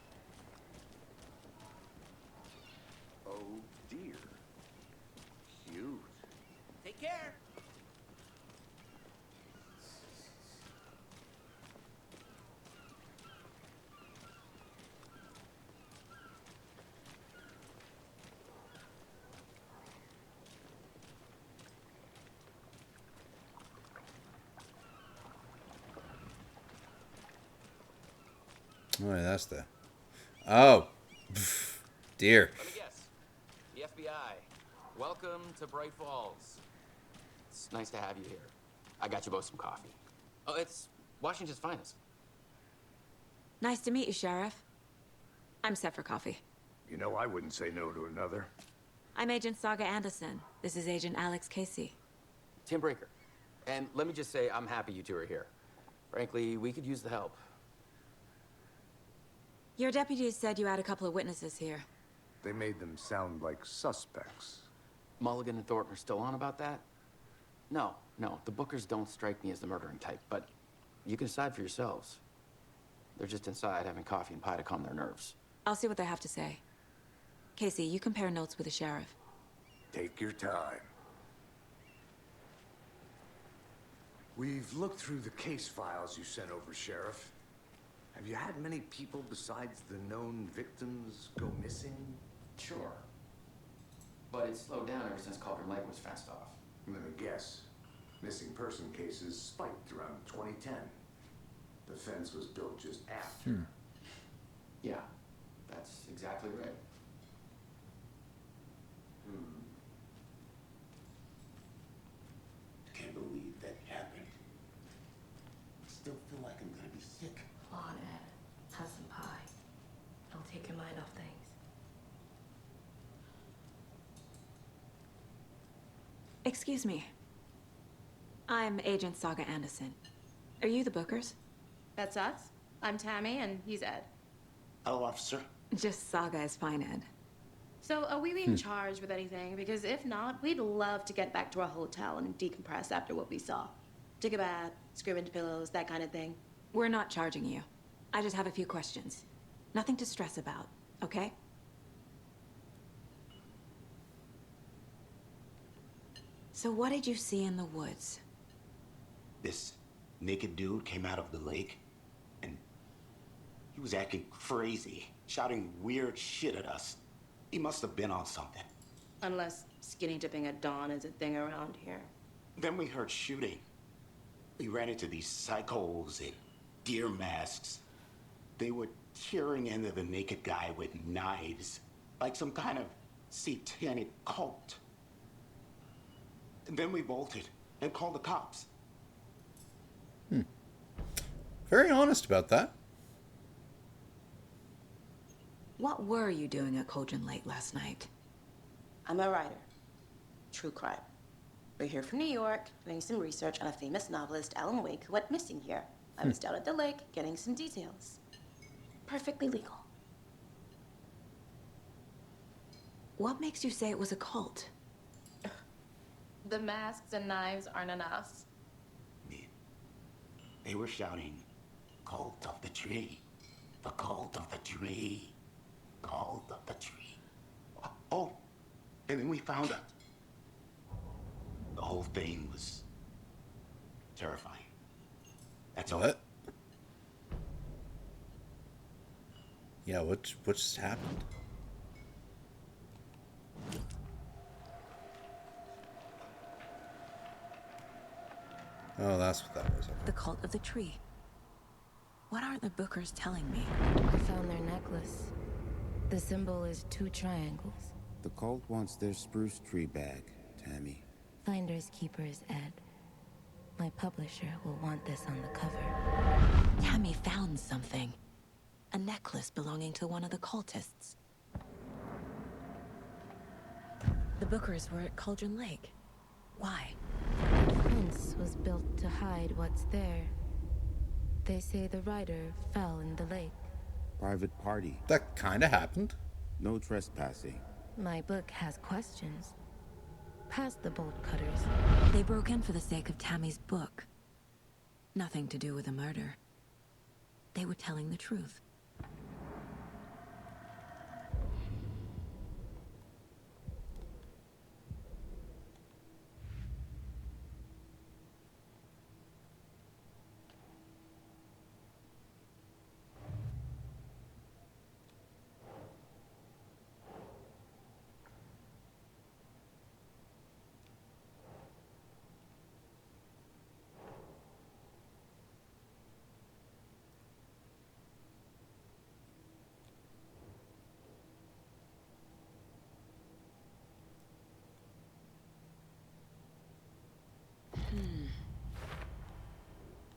Speaker 3: Oh dear. Cute.
Speaker 9: Take care.
Speaker 1: Oh, yeah, that's the... Oh. Dear.
Speaker 11: Let me guess. The FBI. Welcome to Bright Falls. It's nice to have you here. I got you both some coffee. Oh, it's Washington's finest.
Speaker 5: Nice to meet you, Sheriff. I'm set for coffee.
Speaker 3: You know, I wouldn't say no to another.
Speaker 5: I'm Agent Saga Anderson. This is Agent Alex Casey.
Speaker 11: Tim Brinker. And let me just say, I'm happy you two are here. Frankly, we could use the help.
Speaker 5: Your deputies said you had a couple of witnesses here.
Speaker 3: They made them sound like suspects.
Speaker 11: Mulligan and Thornton are still on about that? No, the Bookers don't strike me as the murdering type, but you can decide for yourselves. They're just inside having coffee and pie to calm their nerves.
Speaker 5: I'll see what they have to say. Casey, you compare notes with the sheriff.
Speaker 3: Take your time. We've looked through the case files you sent over, Sheriff. Have you had many people besides the known victims go missing?
Speaker 11: Sure. But it's slowed down ever since Cauldron Lake was fenced off.
Speaker 3: Let me guess. Missing person cases spiked around 2010. The fence was built just after.
Speaker 11: Yeah, that's exactly right.
Speaker 10: Can't believe that happened. Still feel like I'm gonna be sick.
Speaker 4: Come on, Ed. Have some pie. It'll take your mind off things.
Speaker 5: Excuse me. I'm Agent Saga Anderson. Are you the Bookers?
Speaker 12: That's us. I'm Tammy, and he's Ed.
Speaker 10: Hello, officer.
Speaker 5: Just Saga is fine, Ed.
Speaker 12: So, are we being charged with anything? Because if not, we'd love to get back to our hotel and decompress after what we saw. Take a bath, scream into pillows, that kind of thing.
Speaker 5: We're not charging you. I just have a few questions. Nothing to stress about, okay? So what did you see in the woods?
Speaker 10: This naked dude came out of the lake, and he was acting crazy, shouting weird shit at us. He must have been on something.
Speaker 12: Unless skinny dipping at dawn is a thing around here.
Speaker 10: Then we heard shooting. We ran into these psychos in deer masks. They were tearing into the naked guy with knives, like some kind of satanic cult. And then we bolted and called the cops.
Speaker 1: Very honest about that.
Speaker 5: What were you doing at Cauldron Lake last night?
Speaker 12: I'm a writer. True crime. We're here from New York, doing some research on a famous novelist, Alan Wake, who went missing here. I was down at the lake, getting some details. Perfectly legal.
Speaker 5: What makes you say it was a cult?
Speaker 12: The masks and knives aren't enough.
Speaker 10: They were shouting, "Cult of the tree, the cult of the tree, cult of the tree." Oh, and then we found out. The whole thing was terrifying. That's all.
Speaker 1: What? Yeah, what just happened? Oh, that's what that was.
Speaker 5: The cult of the tree. What aren't the Bookers telling me?
Speaker 4: I found their necklace. The symbol is 2 triangles.
Speaker 13: The cult wants their spruce tree back, Tammy.
Speaker 4: Finders keepers, Ed. My publisher will want this on the cover.
Speaker 5: Tammy found something. A necklace belonging to one of the cultists. The Bookers were at Cauldron Lake. Why?
Speaker 4: The fence was built to hide what's there. They say the rider fell in the lake.
Speaker 13: Private party.
Speaker 1: That kind of happened.
Speaker 13: No trespassing.
Speaker 4: My book has questions. Past the bolt cutters.
Speaker 5: They broke in for the sake of Tammy's book. Nothing to do with the murder. They were telling the truth.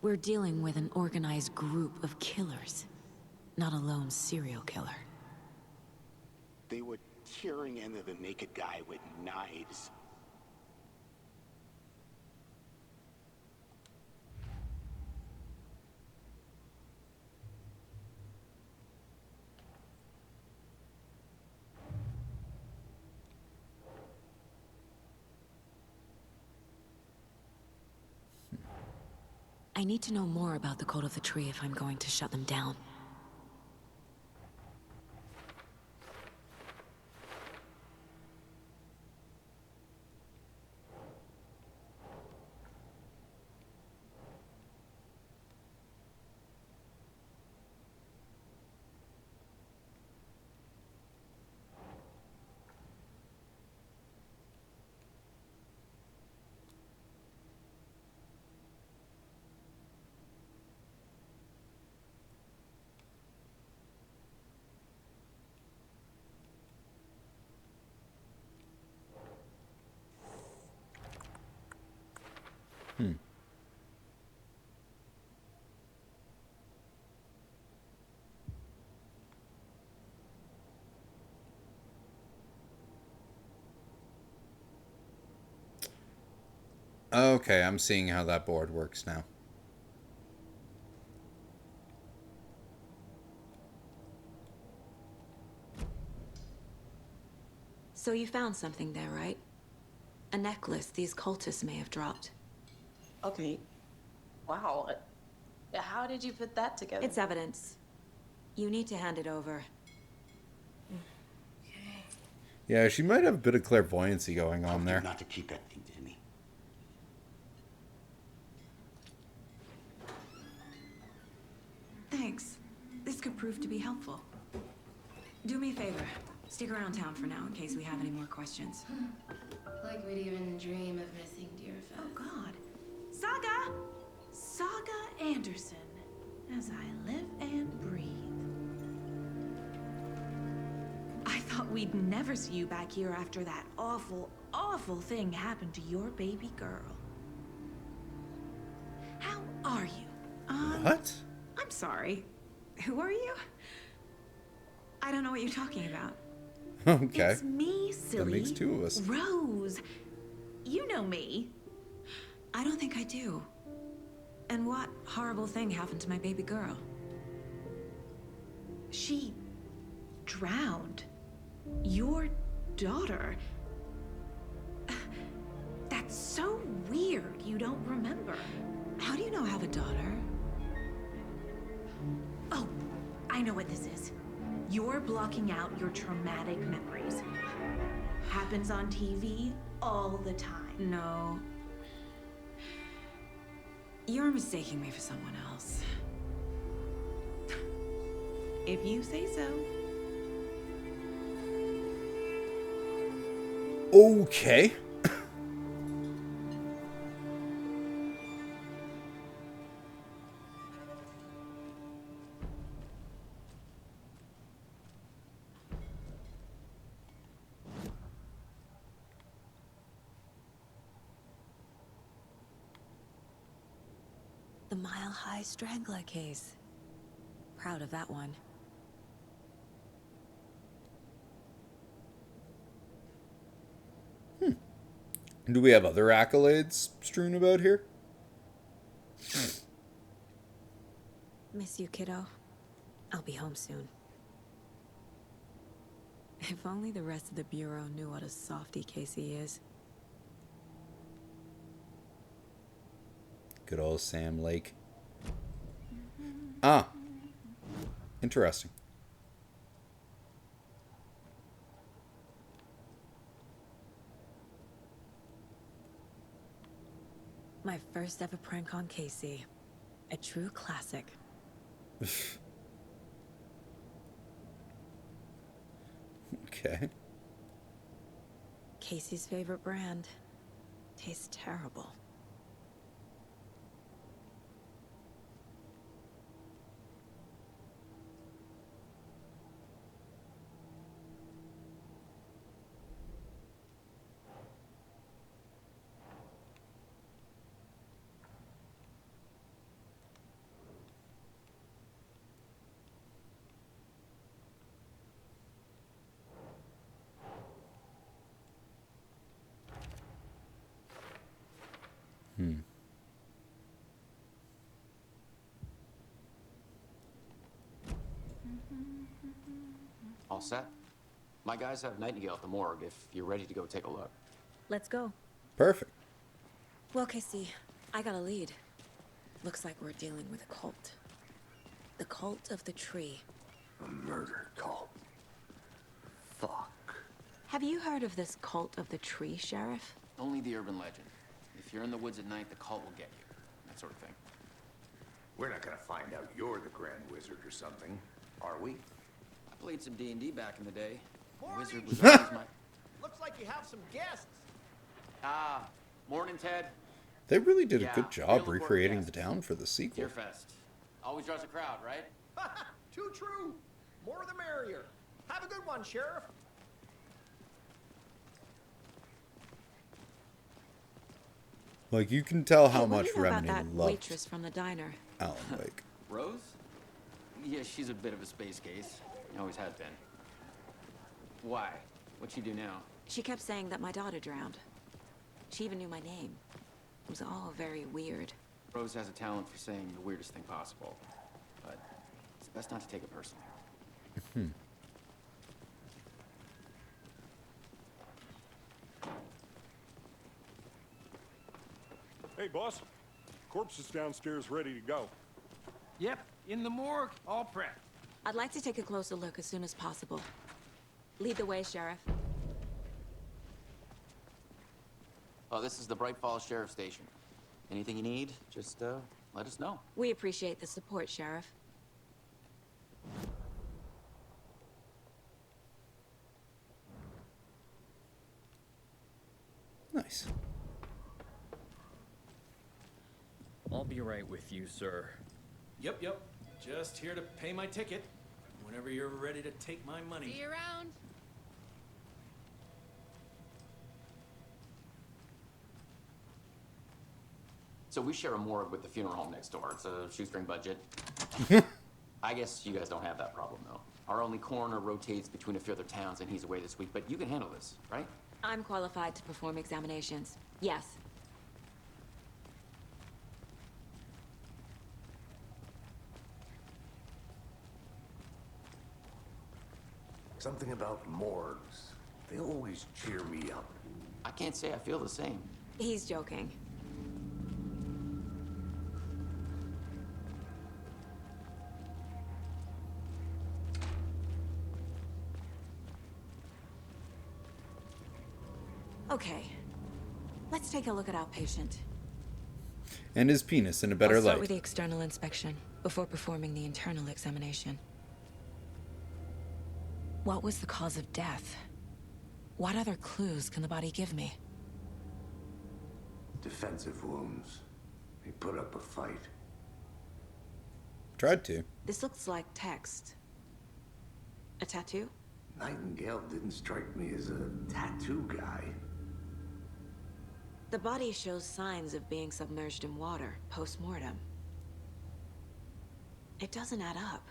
Speaker 5: We're dealing with an organized group of killers, not a lone serial killer.
Speaker 10: They were tearing into the naked guy with knives.
Speaker 5: I need to know more about the Code of the Tree if I'm going to shut them down.
Speaker 1: Okay, I'm seeing how that board works now.
Speaker 5: So you found something there, right? A necklace these cultists may have dropped.
Speaker 12: Okay. Wow. How did you put that together?
Speaker 5: It's evidence. You need to hand it over.
Speaker 1: Yeah, she might have a bit of clairvoyancy going on there.
Speaker 10: Not to keep that thing to me.
Speaker 5: Thanks. This could prove to be helpful. Do me a favor. Stick around town for now in case we have any more questions.
Speaker 4: Like we'd even dream of missing Deerfest.
Speaker 14: Oh, God. Saga! Saga Anderson. As I live and breathe. I thought we'd never see you back here after that awful, awful thing happened to your baby girl. How are you?
Speaker 1: What?
Speaker 14: I'm sorry. Who are you? I don't know what you're talking about.
Speaker 1: Okay.
Speaker 14: It's me, silly.
Speaker 1: That makes two of us.
Speaker 14: Rose. You know me.
Speaker 5: I don't think I do. And what horrible thing happened to my baby girl?
Speaker 14: She drowned. Your daughter. That's so weird you don't remember.
Speaker 5: How do you know I have a daughter?
Speaker 14: Oh, I know what this is. You're blocking out your traumatic memories. Happens on TV all the time.
Speaker 5: No. You're mistaking me for someone else.
Speaker 14: If you say so.
Speaker 1: Okay.
Speaker 5: The Mile High Strangler case. Proud of that one.
Speaker 1: Do we have other accolades strewn about here?
Speaker 5: Miss you, kiddo. I'll be home soon. If only the rest of the Bureau knew what a softy Casey is.
Speaker 1: Good old Sam Lake. Ah. Interesting.
Speaker 5: My first ever prank on Casey. A true classic.
Speaker 1: Okay.
Speaker 5: Casey's favorite brand. Tastes terrible.
Speaker 11: All set? My guys have Nightingale at the morgue if you're ready to go take a look.
Speaker 5: Let's go.
Speaker 1: Perfect.
Speaker 5: Well, Casey, I got a lead. Looks like we're dealing with a cult. The cult of the tree.
Speaker 3: A murder cult. Fuck.
Speaker 5: Have you heard of this cult of the tree, Sheriff?
Speaker 11: Only the urban legend. If you're in the woods at night, the cult will get you. That sort of thing.
Speaker 3: We're not gonna find out you're the Grand Wizard or something, are we?
Speaker 11: I played some D&D back in the day. The wizard was always my...
Speaker 9: Looks like you have some guests.
Speaker 11: Ah, morning, Ted.
Speaker 1: They really did a
Speaker 11: Yeah,
Speaker 1: good job
Speaker 11: real important
Speaker 1: recreating the
Speaker 11: guests.
Speaker 1: town for the sequel.
Speaker 11: Deerfest. Always draws a crowd, right?
Speaker 9: Too true. More the merrier. Have a good one, Sheriff.
Speaker 1: Like, you can tell how
Speaker 5: Hey, what
Speaker 1: much
Speaker 5: do you know about
Speaker 1: Remini
Speaker 5: that
Speaker 1: loved
Speaker 5: waitress from the diner?
Speaker 1: Alan Wake.
Speaker 11: Rose? Yeah, she's a bit of a space case. Always has been. Why? What'd she do now?
Speaker 5: She kept saying that my daughter drowned. She even knew my name. It was all very weird.
Speaker 11: Rose has a talent for saying the weirdest thing possible. But it's best not to take it personally.
Speaker 7: Hey, boss. Corpse is downstairs ready to go.
Speaker 9: Yep, in the morgue, all prepped.
Speaker 5: I'd like to take a closer look as soon as possible. Lead the way, Sheriff.
Speaker 11: Oh, this is the Bright Falls Sheriff Station. Anything you need, just let us know.
Speaker 5: We appreciate the support, Sheriff.
Speaker 1: Nice.
Speaker 15: I'll be right with you, sir.
Speaker 16: Yep. Just here to pay my ticket. Whenever you're ready to take my money.
Speaker 17: See you around.
Speaker 11: So we share a morgue with the funeral home next door. It's a shoestring budget. I guess you guys don't have that problem, though. Our only coroner rotates between a few other towns, and he's away this week. But you can handle this, right?
Speaker 5: I'm qualified to perform examinations. Yes.
Speaker 3: Something about morgues. They always cheer me up.
Speaker 11: I can't say I feel the same.
Speaker 5: He's joking. Okay. Let's take a look at our patient.
Speaker 1: And his penis in a better
Speaker 5: I'll start
Speaker 1: light.
Speaker 5: with the external inspection before performing the internal examination. What was the cause of death? What other clues can the body give me?
Speaker 3: Defensive wounds. He put up a fight.
Speaker 1: Tried to.
Speaker 5: This looks like text. A tattoo?
Speaker 3: Nightingale didn't strike me as a tattoo guy.
Speaker 5: The body shows signs of being submerged in water post-mortem. It doesn't add up.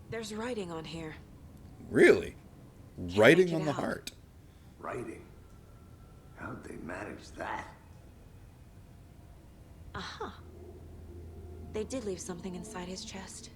Speaker 5: There's writing on here.
Speaker 1: Really? Writing
Speaker 5: make
Speaker 1: on
Speaker 5: it
Speaker 1: the
Speaker 5: out.
Speaker 1: heart.
Speaker 3: Writing? How'd they manage that?
Speaker 5: Aha. They did leave something inside his chest.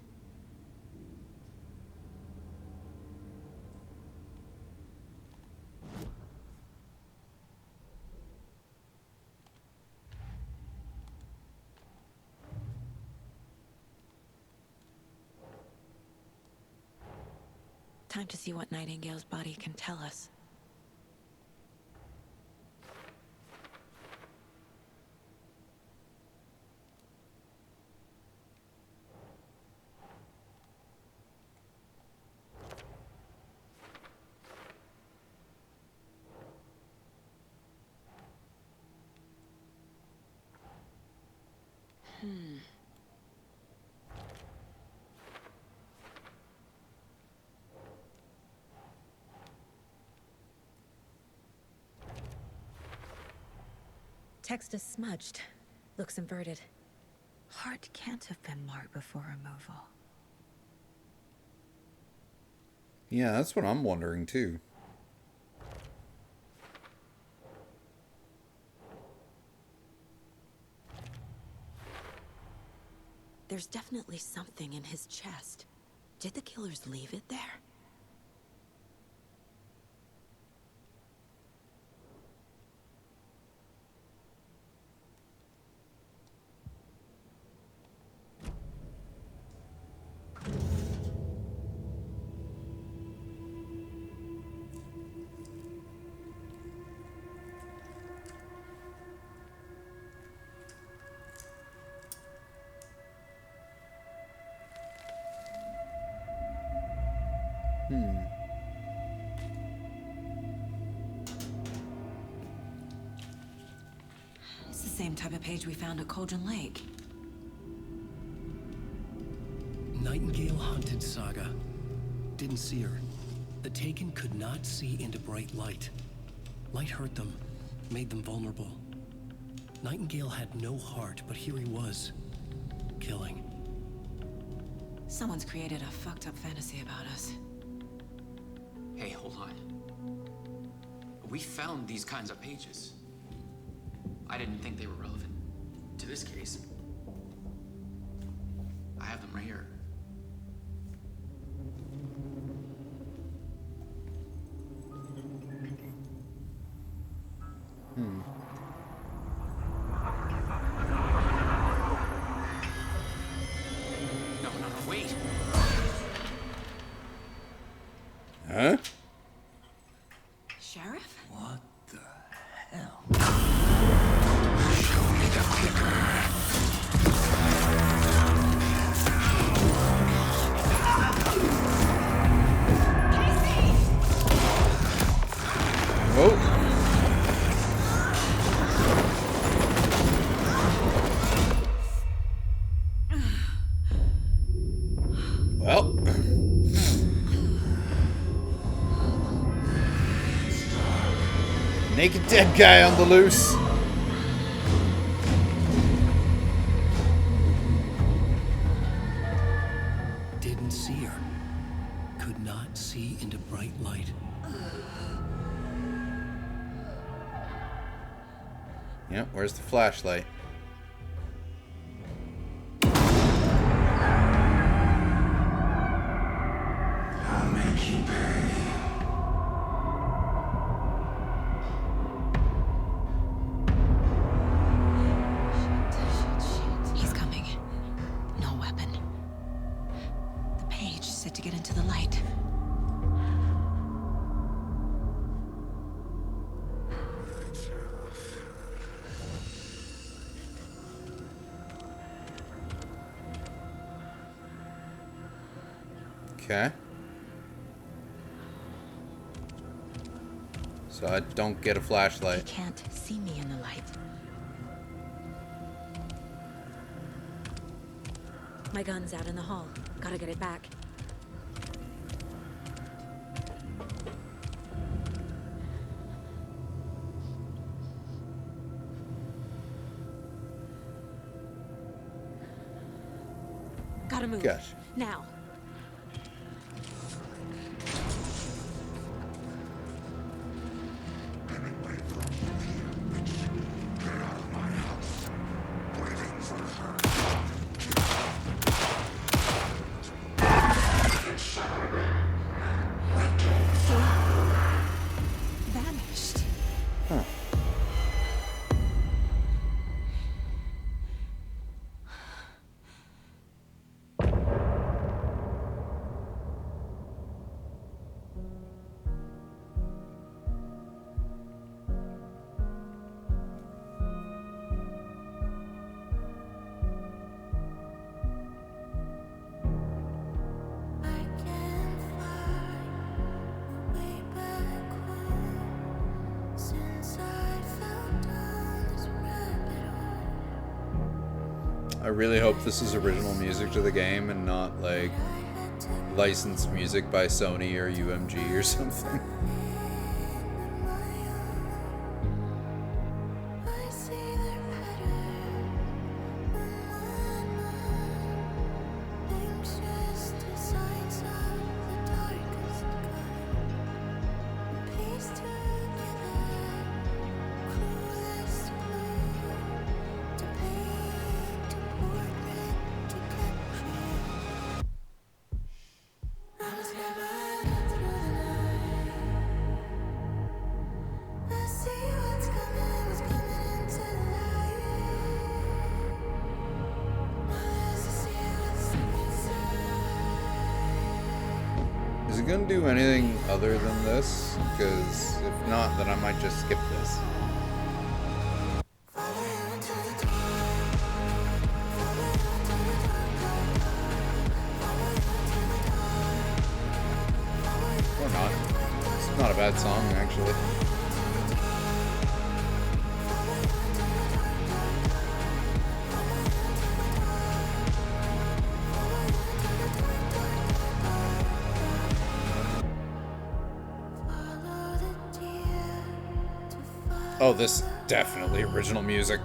Speaker 5: Time to see what Nightingale's body can tell us. Text is smudged. Looks inverted. Heart can't have been marked before removal.
Speaker 1: Yeah, that's what I'm wondering too.
Speaker 5: There's definitely something in his chest. Did the killers leave it there? It's the same type of page we found at Cauldron Lake.
Speaker 2: Nightingale hunted Saga. Didn't see her. The Taken could not see into bright light. Light hurt them, made them vulnerable. Nightingale had no heart, but here he was, killing.
Speaker 5: Someone's created a fucked up fantasy about us.
Speaker 11: Hey, hold on. We found these kinds of pages. I didn't think they were relevant to this case. I have them right here. No, wait.
Speaker 1: Huh?
Speaker 5: Sheriff?
Speaker 10: What the hell? Show me the clicker.
Speaker 1: Oh. Well. Naked dead guy on the loose.
Speaker 2: Didn't see her. Could not see into bright light.
Speaker 1: Yep, where's the flashlight?
Speaker 10: I'll make you pay.
Speaker 5: He's coming. No weapon. The page said to get into the light.
Speaker 1: Okay. So I don't get a flashlight.
Speaker 5: He can't see me in the light. My gun's out in the hall. Gotta get it back. Gotta move.
Speaker 1: Gosh.
Speaker 5: Now.
Speaker 1: I really hope this is original music to the game and not like licensed music by Sony or UMG or something. Is it gonna do anything other than this? Because if not, then I might just skip this. Or not. It's not a bad song, actually. Oh, this definitely original music.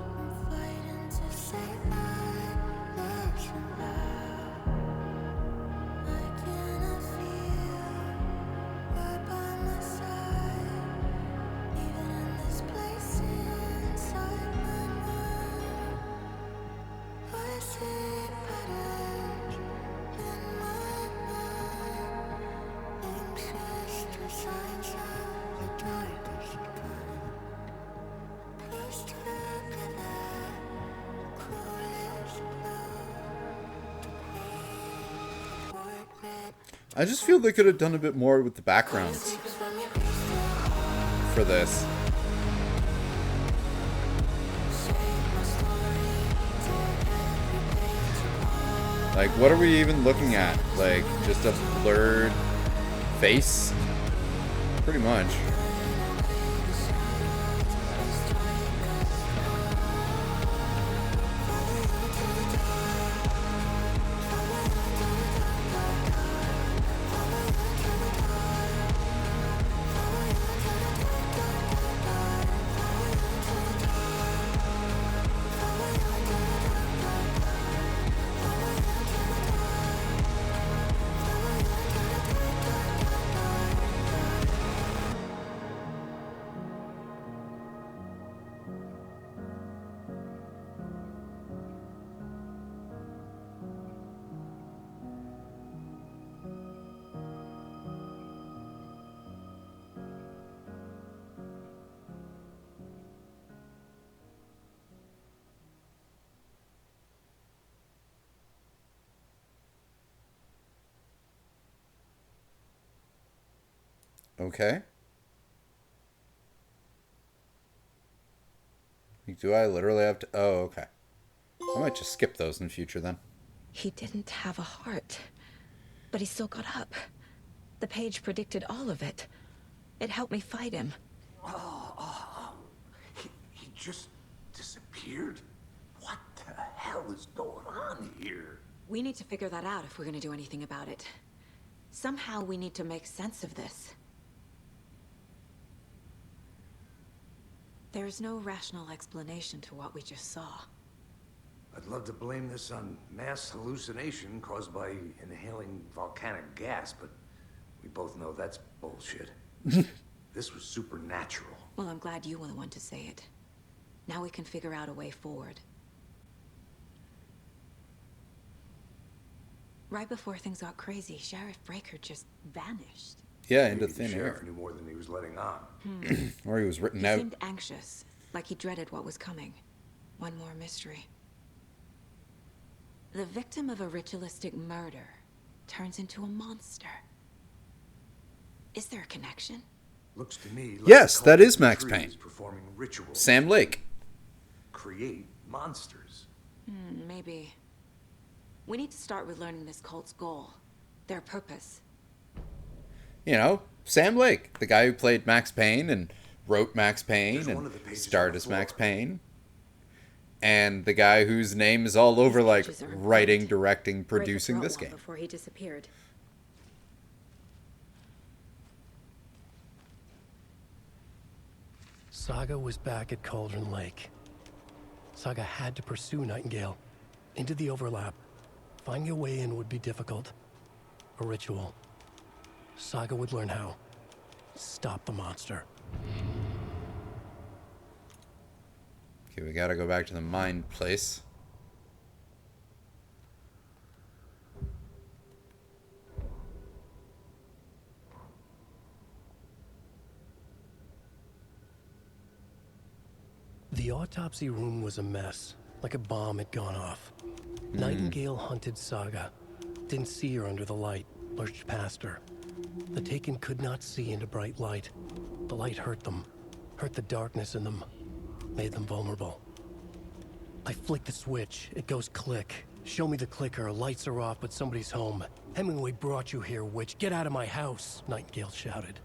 Speaker 1: I just feel they could have done a bit more with the backgrounds for this. Like, what are we even looking at? Like, just a blurred face? Pretty much. Okay. Do I literally have to... Oh, okay. I might just skip those in future then.
Speaker 5: He didn't have a heart, but he still got up. The page predicted all of it. It helped me fight him.
Speaker 3: He just disappeared? What the hell is going on here?
Speaker 5: We need to figure that out if we're going to do anything about it. Somehow we need to make sense of this. There's no rational explanation to what we just saw.
Speaker 3: I'd love to blame this on mass hallucination caused by inhaling volcanic gas, but we both know that's bullshit. This was supernatural.
Speaker 5: Well, I'm glad you were the one to say it. Now we can figure out a way forward. Right before things got crazy, Sheriff Breaker just vanished.
Speaker 1: Yeah, into
Speaker 3: Maybe
Speaker 1: thin
Speaker 3: the
Speaker 1: air.
Speaker 3: sheriff knew more than he was letting on.
Speaker 1: Or he was written
Speaker 5: He
Speaker 1: out.
Speaker 5: seemed anxious, like he dreaded what was coming. One more mystery. The victim of a ritualistic murder turns into a monster. Is there a connection?
Speaker 3: Looks to me like
Speaker 1: Yes,
Speaker 3: a
Speaker 1: that
Speaker 3: cult
Speaker 1: is
Speaker 3: of
Speaker 1: Max
Speaker 3: trees
Speaker 1: Payne.
Speaker 3: performing rituals.
Speaker 1: Sam Lake.
Speaker 3: Create monsters.
Speaker 5: Maybe. We need to start with learning this cult's goal. Their purpose.
Speaker 1: You know, Sam Lake, the guy who played Max Payne and wrote Max Payne
Speaker 3: There's one
Speaker 1: and
Speaker 3: of the pages
Speaker 1: starred
Speaker 3: on the
Speaker 1: as Max
Speaker 3: floor.
Speaker 1: Payne. and the guy whose name is all over, like,
Speaker 5: pages are
Speaker 1: writing,
Speaker 5: important.
Speaker 1: directing,
Speaker 5: Rick
Speaker 1: producing
Speaker 5: wrote
Speaker 1: this
Speaker 5: one
Speaker 1: game.
Speaker 5: before he disappeared.
Speaker 2: Saga was back at Cauldron Lake. Saga had to pursue Nightingale into the overlap. Finding a way in would be difficult. A ritual. Saga would learn how. Stop the monster.
Speaker 1: Okay, we gotta go back to the mine place.
Speaker 2: The autopsy room was a mess, like a bomb had gone off. Nightingale hunted Saga. Didn't see her under the light, lurched past her. The Taken could not see into bright light. The light hurt them, hurt the darkness in them, made them vulnerable. I flick the switch, it goes click. Show me the clicker, lights are off, but somebody's home. Hemingway brought you here, witch. Get out of my house, Nightingale shouted.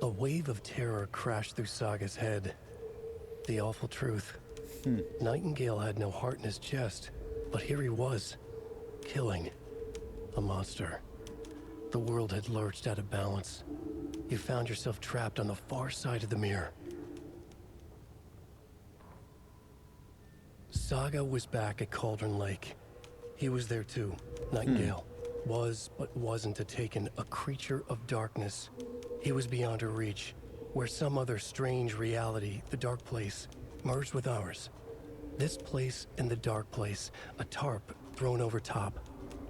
Speaker 2: A wave of terror crashed through Saga's head. The awful truth. Nightingale had no heart in his chest, but here he was, killing a monster. The world had lurched out of balance. You found yourself trapped on the far side of the mirror. Saga was back at Cauldron Lake. He was there too. Nightingale was, but wasn't a Taken, a creature of darkness. He was beyond her reach, where some other strange reality, the dark place, merged with ours. This place and the dark place, a tarp thrown over top,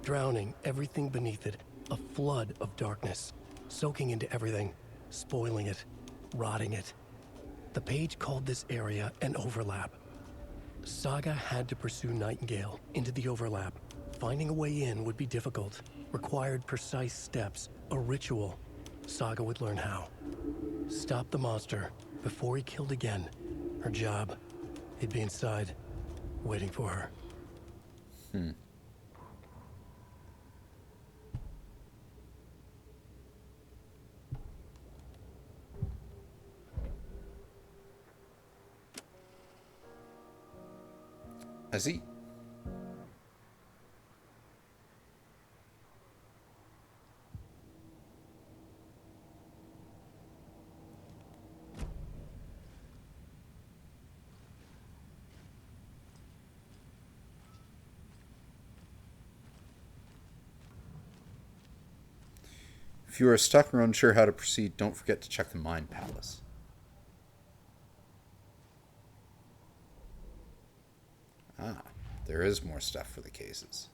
Speaker 2: drowning everything beneath it, a flood of darkness, soaking into everything, spoiling it, rotting it. The page called this area an overlap. Saga had to pursue Nightingale into the overlap. Finding a way in would be difficult, required precise steps, a ritual. Saga would learn how. Stop the monster before he killed again. Her job. He'd be inside, waiting for her.
Speaker 1: I see. If you are stuck or unsure how to proceed, don't forget to check the Mine Palace. Ah, there is more stuff for the cases.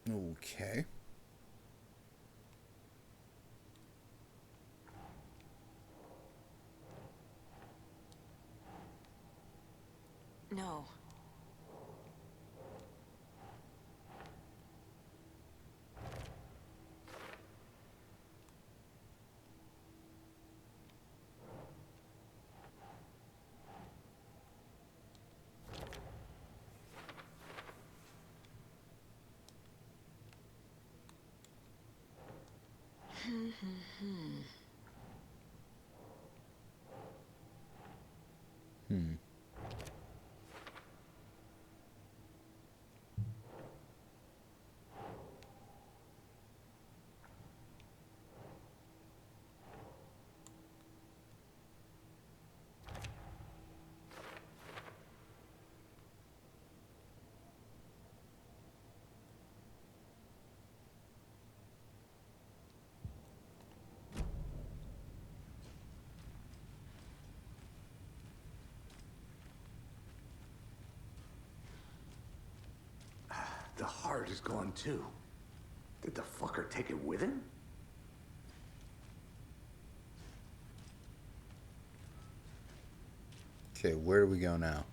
Speaker 1: Okay.
Speaker 5: No.
Speaker 3: heart is gone too. Did the fucker take it with him?
Speaker 1: Okay, where do we go now?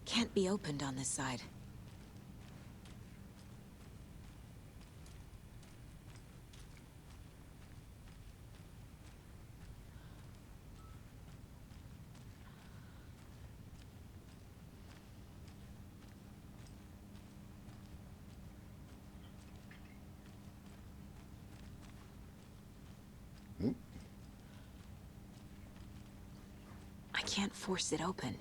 Speaker 5: Can't be opened on this side.
Speaker 1: Oop.
Speaker 5: I can't force it open.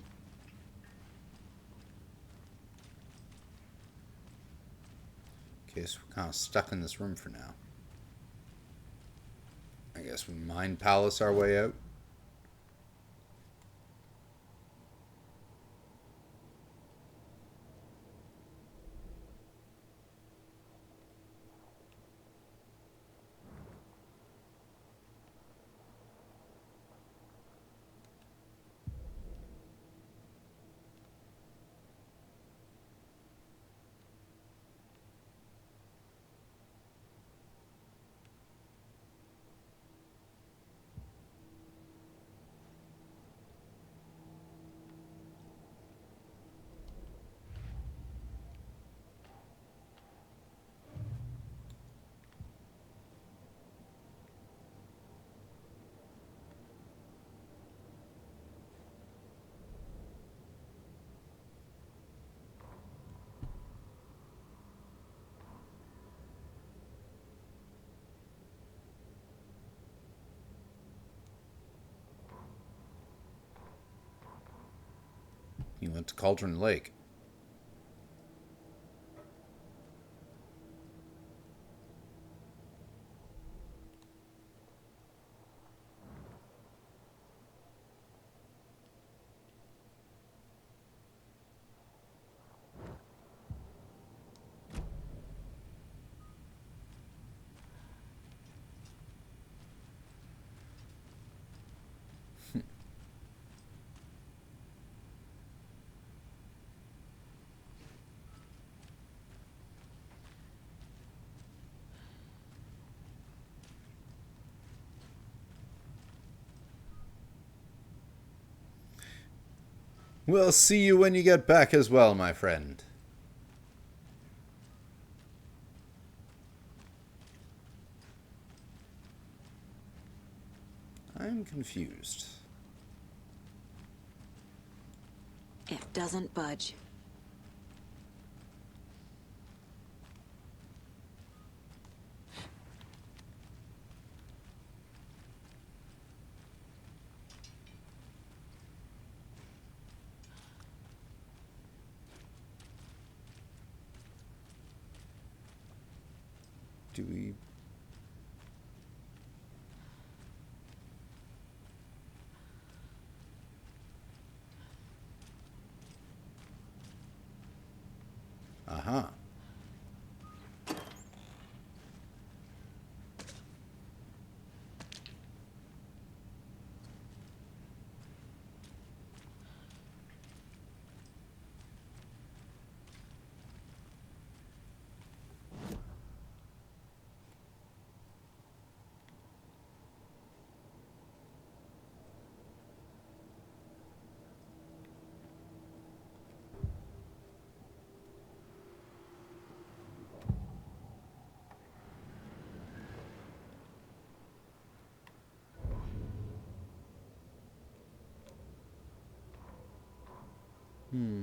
Speaker 1: Okay, so we're kind of stuck in this room for now. I guess we mind palace our way out. He went to Cauldron Lake. We'll see you when you get back as well, my friend. I'm confused.
Speaker 5: It doesn't budge.
Speaker 1: Do we... Uh-huh. Hmm.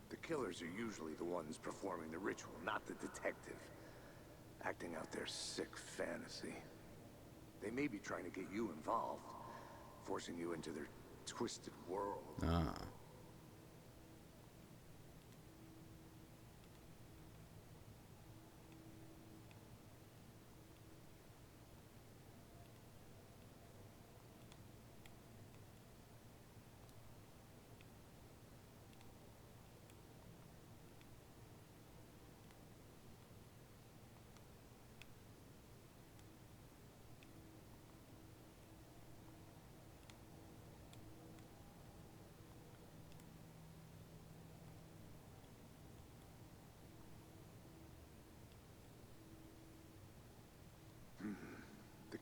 Speaker 3: The killers are usually the ones performing the ritual, not the detective. Acting out their sick fantasy. They may be trying to get you involved, forcing you into their twisted world.
Speaker 1: Ah.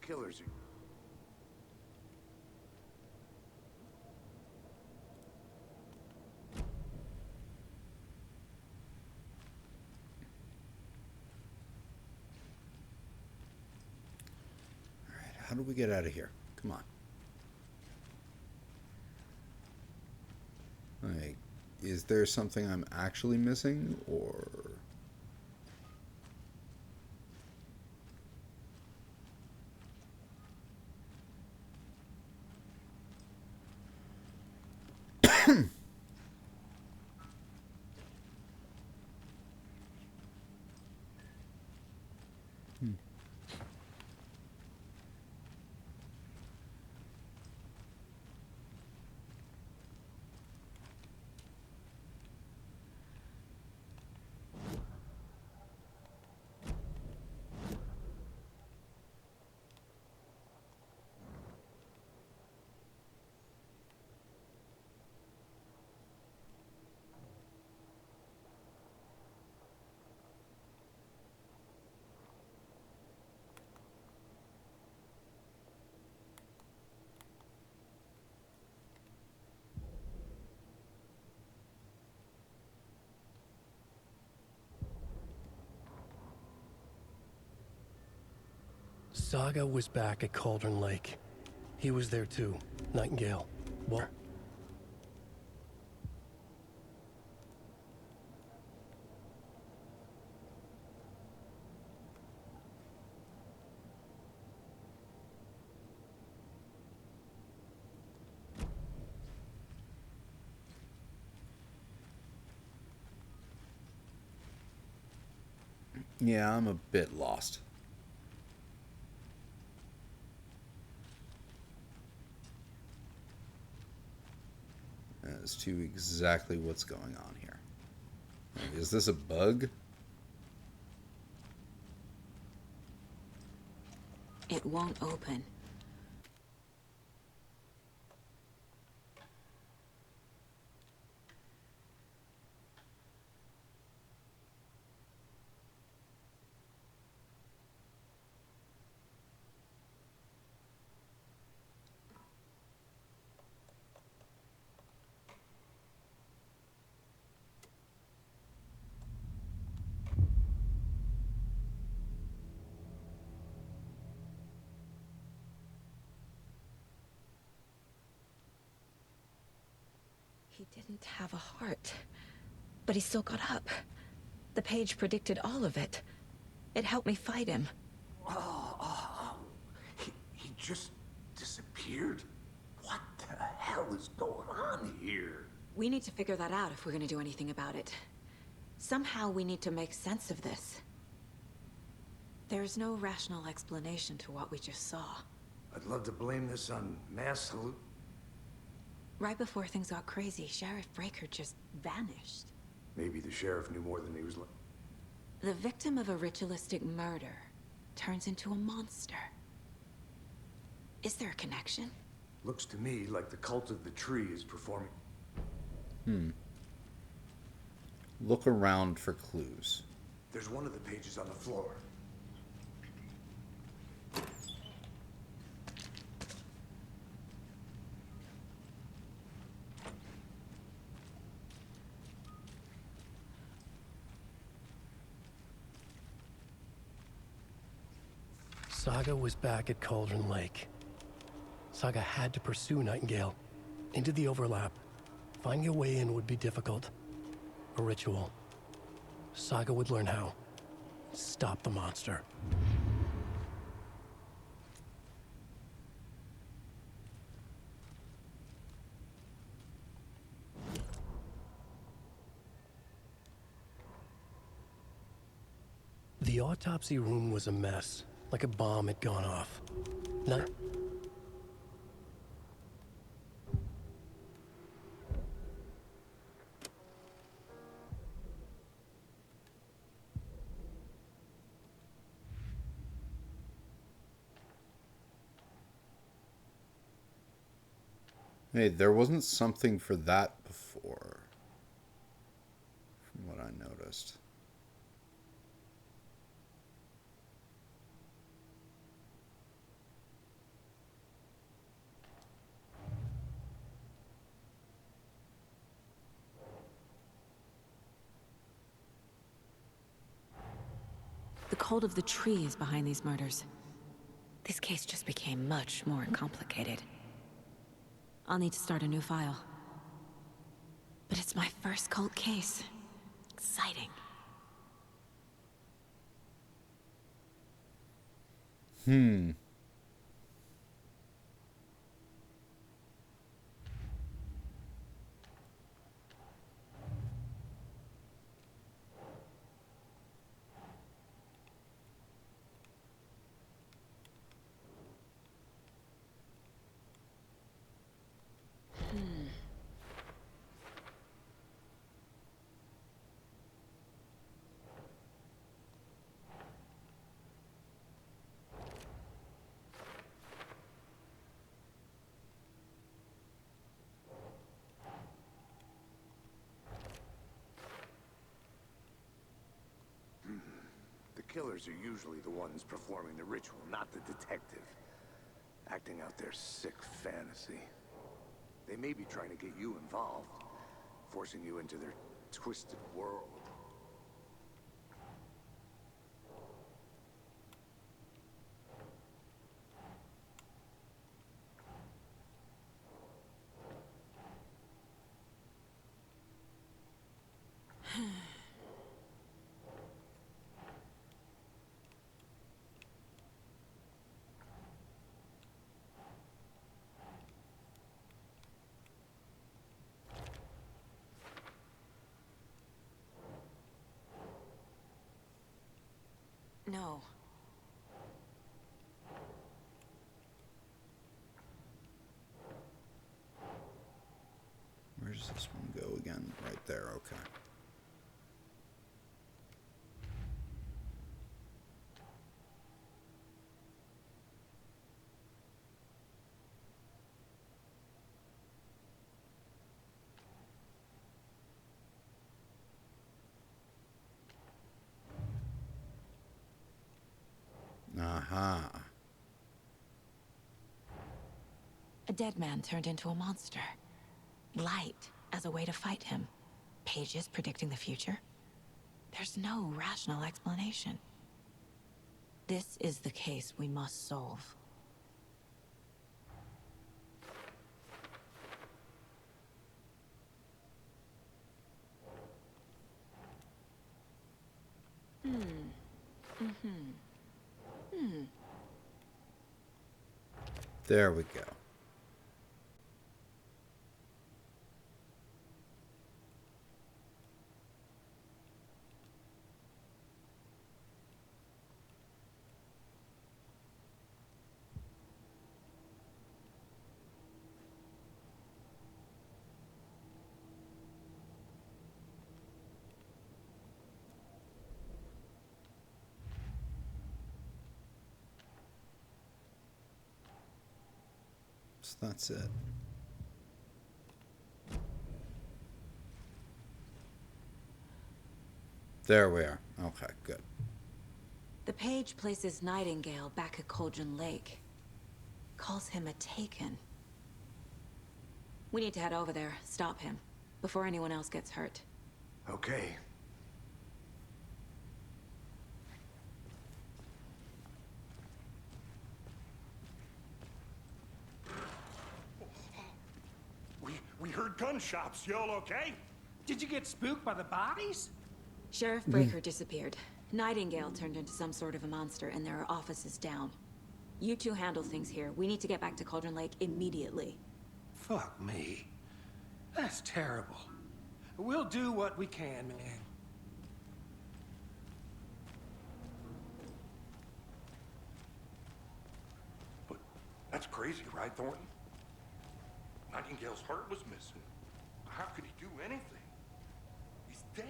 Speaker 3: killers are...
Speaker 1: How do we get out of here? Come on. Like, is there something I'm actually missing, or...
Speaker 2: Saga was back at Cauldron Lake. He was there too, Nightingale. What?
Speaker 1: Yeah, I'm a bit lost. As to exactly what's going on here. Is this a bug?
Speaker 5: It won't open. He didn't have a heart, but he still got up. The page predicted all of it. It helped me fight him.
Speaker 3: He just disappeared? What the hell is going on here?
Speaker 5: We need to figure that out if we're going to do anything about it. Somehow we need to make sense of this. There's no rational explanation to what we just saw.
Speaker 3: I'd love to blame this on mass halluc...
Speaker 5: Right before things got crazy, Sheriff Breaker just vanished.
Speaker 3: Maybe the sheriff knew more than he was like.
Speaker 5: The victim of a ritualistic murder turns into a monster. Is there a connection?
Speaker 3: Looks to me like the cult of the tree is performing.
Speaker 1: Look around for clues.
Speaker 3: There's one of the pages on the floor.
Speaker 2: Saga was back at Cauldron Lake. Saga had to pursue Nightingale. Into the overlap. Finding a way in would be difficult. A ritual. Saga would learn how. Stop the monster. The autopsy room was a mess. Like a bomb had gone off.
Speaker 1: Hey, there wasn't something for that before, from what I noticed.
Speaker 5: The cult of the tree is behind these murders. This case just became much more complicated. I'll need to start a new file. But it's my first cult case. Exciting.
Speaker 3: The killers are usually the ones performing the ritual, not the detective. Acting out their sick fantasy. They may be trying to get you involved, forcing you into their twisted world.
Speaker 5: No.
Speaker 1: Where does this one go again? Right there, okay. Aha.
Speaker 5: A dead man turned into a monster. Light as a way to fight him. Pages predicting the future. There's no rational explanation. This is the case we must solve.
Speaker 1: There we go. So that's it. There we are. Okay, good.
Speaker 5: The page places Nightingale back at Cauldron Lake. Calls him a Taken. We need to head over there, stop him, before anyone else gets hurt.
Speaker 3: Okay.
Speaker 9: We heard gunshots. Y'all okay? Did you get spooked by the bodies?
Speaker 5: Sheriff Breaker disappeared. Nightingale turned into some sort of a monster, and there are offices down. You two handle things here. We need to get back to Cauldron Lake immediately.
Speaker 9: Fuck me. That's terrible. We'll do what we can, man.
Speaker 7: But that's crazy, right, Thornton? Nightingale's heart was missing. How could he do anything? He's dead.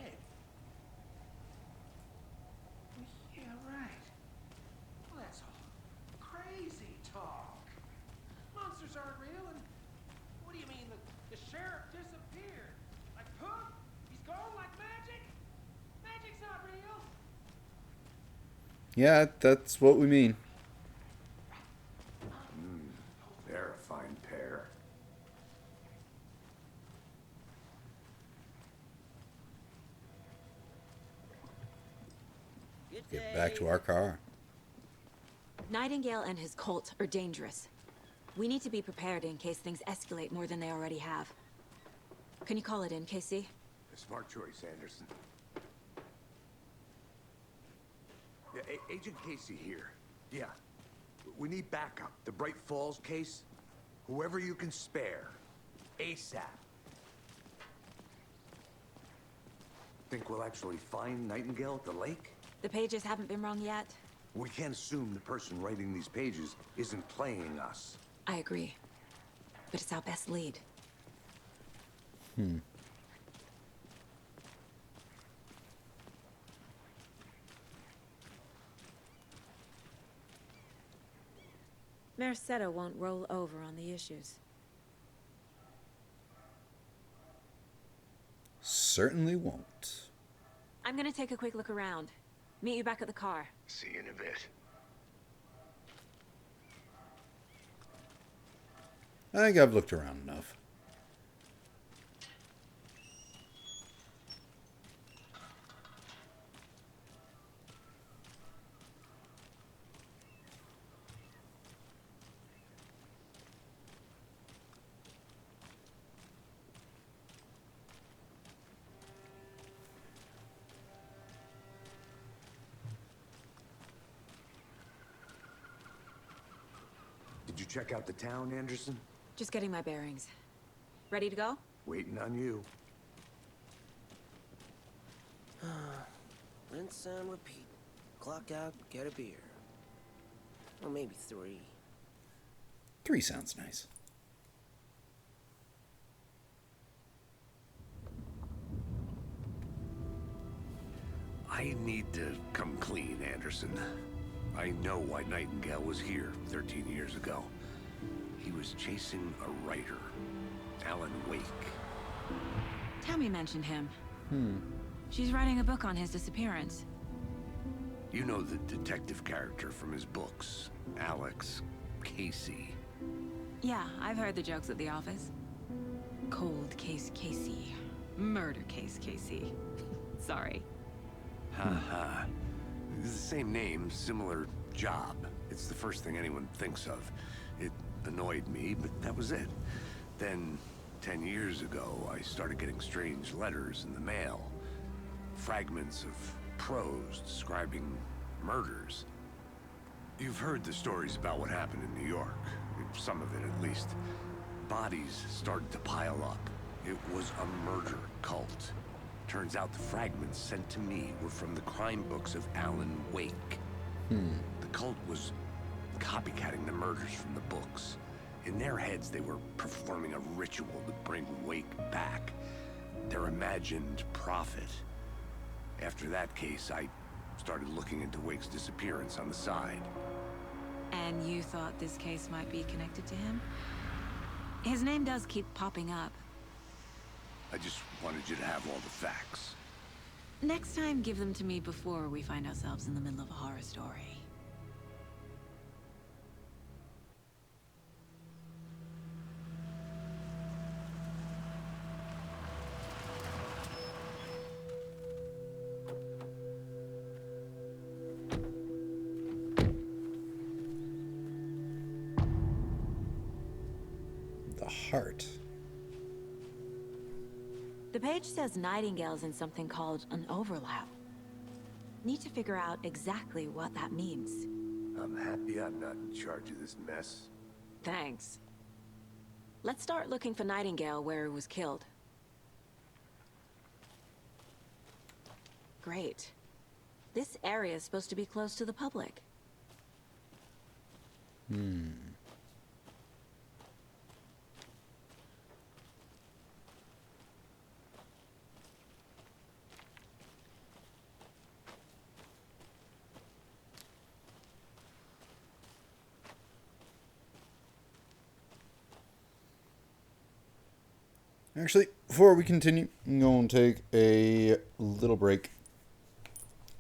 Speaker 9: Yeah, right. Well, that's all crazy talk. Monsters aren't real, and what do you mean the sheriff disappeared? Like poof? He's gone like magic? Magic's not real.
Speaker 1: Yeah, that's what we mean.
Speaker 3: They're a fine pair.
Speaker 1: Get back to our car.
Speaker 5: Nightingale and his cult are dangerous. We need to be prepared in case things escalate more than they already have. Can you call it in, Casey?
Speaker 3: A smart choice, Anderson. Yeah, Agent Casey here. Yeah. We need backup. The Bright Falls case. Whoever you can spare. ASAP. Think we'll actually find Nightingale at the lake?
Speaker 5: The pages haven't been wrong yet.
Speaker 3: We can't assume the person writing these pages isn't playing us.
Speaker 5: I agree. But it's our best lead. Merced won't roll over on the issues.
Speaker 1: Certainly won't.
Speaker 5: I'm gonna take a quick look around. Meet you back at the car.
Speaker 3: See you in a bit.
Speaker 1: I think I've looked around enough.
Speaker 3: Did you check out the town, Anderson?
Speaker 5: Just getting my bearings. Ready to go?
Speaker 3: Waiting on you.
Speaker 17: Rinse and repeat. Clock out, get a beer. Or maybe 3.
Speaker 1: 3 sounds nice.
Speaker 3: I need to come clean, Anderson. I know why Nightingale was here 13 years ago. He was chasing a writer, Alan Wake.
Speaker 5: Tammy mentioned him. She's writing a book on his disappearance.
Speaker 3: You know the detective character from his books, Alex Casey.
Speaker 5: Yeah, I've heard the jokes at the office. Cold case Casey. Murder case Casey. Sorry.
Speaker 3: Ha. It's the same name, similar job. It's the first thing anyone thinks of. It annoyed me, but that was it. Then, 10 years ago, I started getting strange letters in the mail. Fragments of prose describing murders. You've heard the stories about what happened in New York. Some of it, at least. Bodies started to pile up. It was a murder cult. Turns out the fragments sent to me were from the crime books of Alan Wake. The cult was copycatting the murders from the books. In their heads, they were performing a ritual to bring Wake back. Their imagined prophet. After that case, I started looking into Wake's disappearance on the side.
Speaker 5: And you thought this case might be connected to him? His name does keep popping up.
Speaker 3: I just wanted you to have all the facts.
Speaker 5: Next time, give them to me before we find ourselves in the middle of a horror story.
Speaker 1: The heart.
Speaker 5: The page says Nightingale's in something called an overlap. Need to figure out exactly what that means.
Speaker 3: I'm happy I'm not in charge of this mess.
Speaker 5: Thanks. Let's start looking for Nightingale where he was killed. Great. This area is supposed to be close to the public.
Speaker 1: Actually, before we continue, I'm going to take a little break,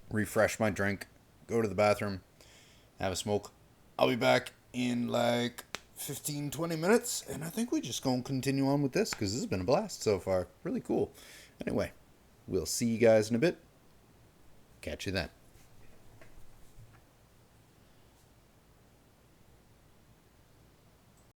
Speaker 1: refresh my drink, go to the bathroom, have a smoke. I'll be back in like 15-20 minutes, and I think we're just going to continue on with this because this has been a blast so far. Really cool. Anyway, we'll see you guys in a bit. Catch you then.